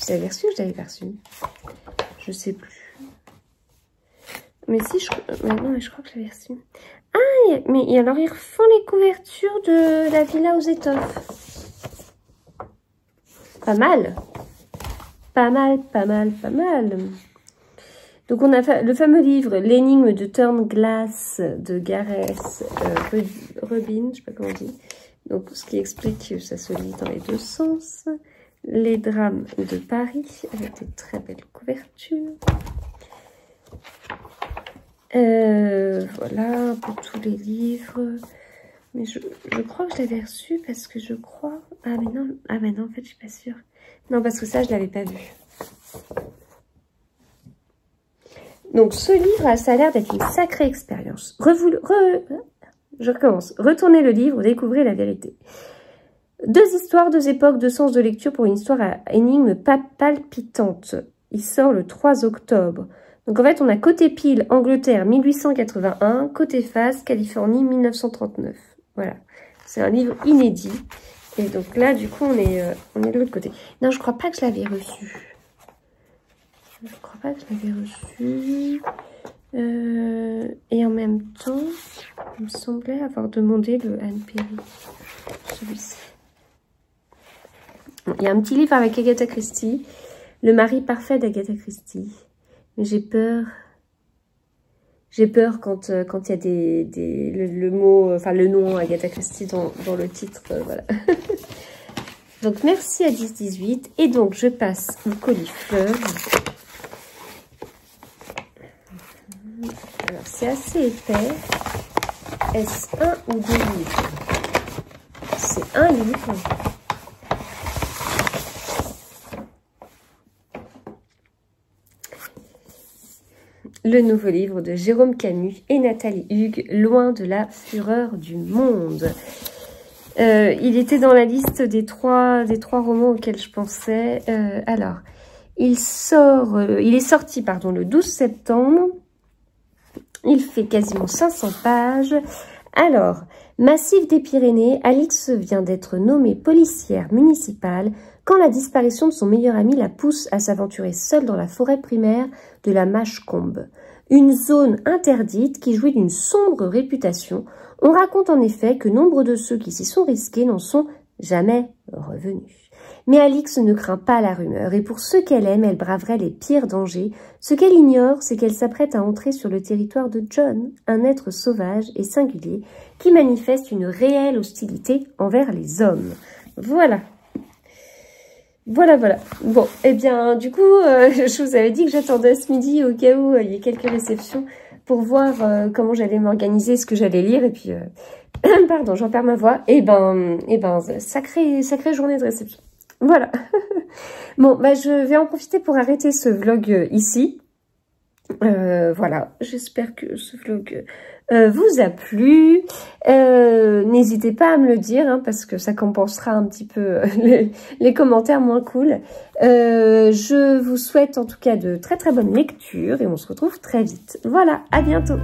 S1: Je l'avais reçu ou je l'avais pas reçu? Je sais plus. Mais si, non, mais je crois que je l'avais reçu. Ah, mais alors ils refont les couvertures de la villa aux étoffes. Pas mal. Pas mal, pas mal, pas mal. Donc on a le fameux livre L'énigme de Turnglass de Gareth Rubin, je sais pas comment on dit. Donc ce qui explique que ça se lit dans les deux sens. Les drames de Paris, avec des très belles couvertures. Voilà, un peu tous les livres. Mais je crois que je l'avais reçu parce que je crois... Ah mais non, en fait, je suis pas sûre. Non, parce que ça, je l'avais pas vu. Donc, ce livre, ça a l'air d'être une sacrée expérience. Je recommence. Retournez le livre, découvrez la vérité. 2 histoires, 2 époques, 2 sens de lecture pour une histoire à énigme palpitante. Il sort le 3 octobre. Donc en fait, on a côté pile, Angleterre 1881, côté face, Californie 1939. Voilà. C'est un livre inédit. Et donc là, du coup, on est de l'autre côté. Non, je crois pas que je l'avais reçu. Je crois pas que je l'avais reçu. Et en même temps, il me semblait avoir demandé le Anne Perry. Celui-ci. Il y a un petit livre avec Agatha Christie, Le mari parfait d'Agatha Christie. Mais j'ai peur. J'ai peur quand il y a le mot, enfin le nom Agatha Christie dans le titre, voilà. Donc merci à 10-18. Et donc je passe au colis fleuve. Alors c'est assez épais. Est-ce 1 ou 2 livres? C'est un livre. Le nouveau livre de Jérôme Camus et Nathalie Hugues, Loin de la fureur du monde. Il était dans la liste des trois romans auxquels je pensais. Alors, il est sorti pardon, le 12 septembre. Il fait quasiment 500 pages. Alors, Massif des Pyrénées, Alix vient d'être nommée policière municipale quand la disparition de son meilleur ami la pousse à s'aventurer seule dans la forêt primaire de la Mâche-Combe. Une zone interdite qui jouit d'une sombre réputation. On raconte en effet que nombre de ceux qui s'y sont risqués n'en sont jamais revenus. Mais Alix ne craint pas la rumeur, et pour ceux qu'elle aime, elle braverait les pires dangers. Ce qu'elle ignore, c'est qu'elle s'apprête à entrer sur le territoire de John, un être sauvage et singulier, qui manifeste une réelle hostilité envers les hommes. Voilà. Voilà. Bon, eh bien, du coup, je vous avais dit que j'attendais ce midi au cas où il y ait quelques réceptions pour voir comment j'allais m'organiser, ce que j'allais lire, et puis... pardon, j'en perds ma voix. Et ben, sacrée journée de réception. Voilà. Bon, bah, je vais en profiter pour arrêter ce vlog ici. Voilà, j'espère que ce vlog vous a plu. N'hésitez pas à me le dire, hein, parce que ça compensera un petit peu les commentaires moins cool. Je vous souhaite en tout cas de très très bonnes lectures et on se retrouve très vite. Voilà, à bientôt.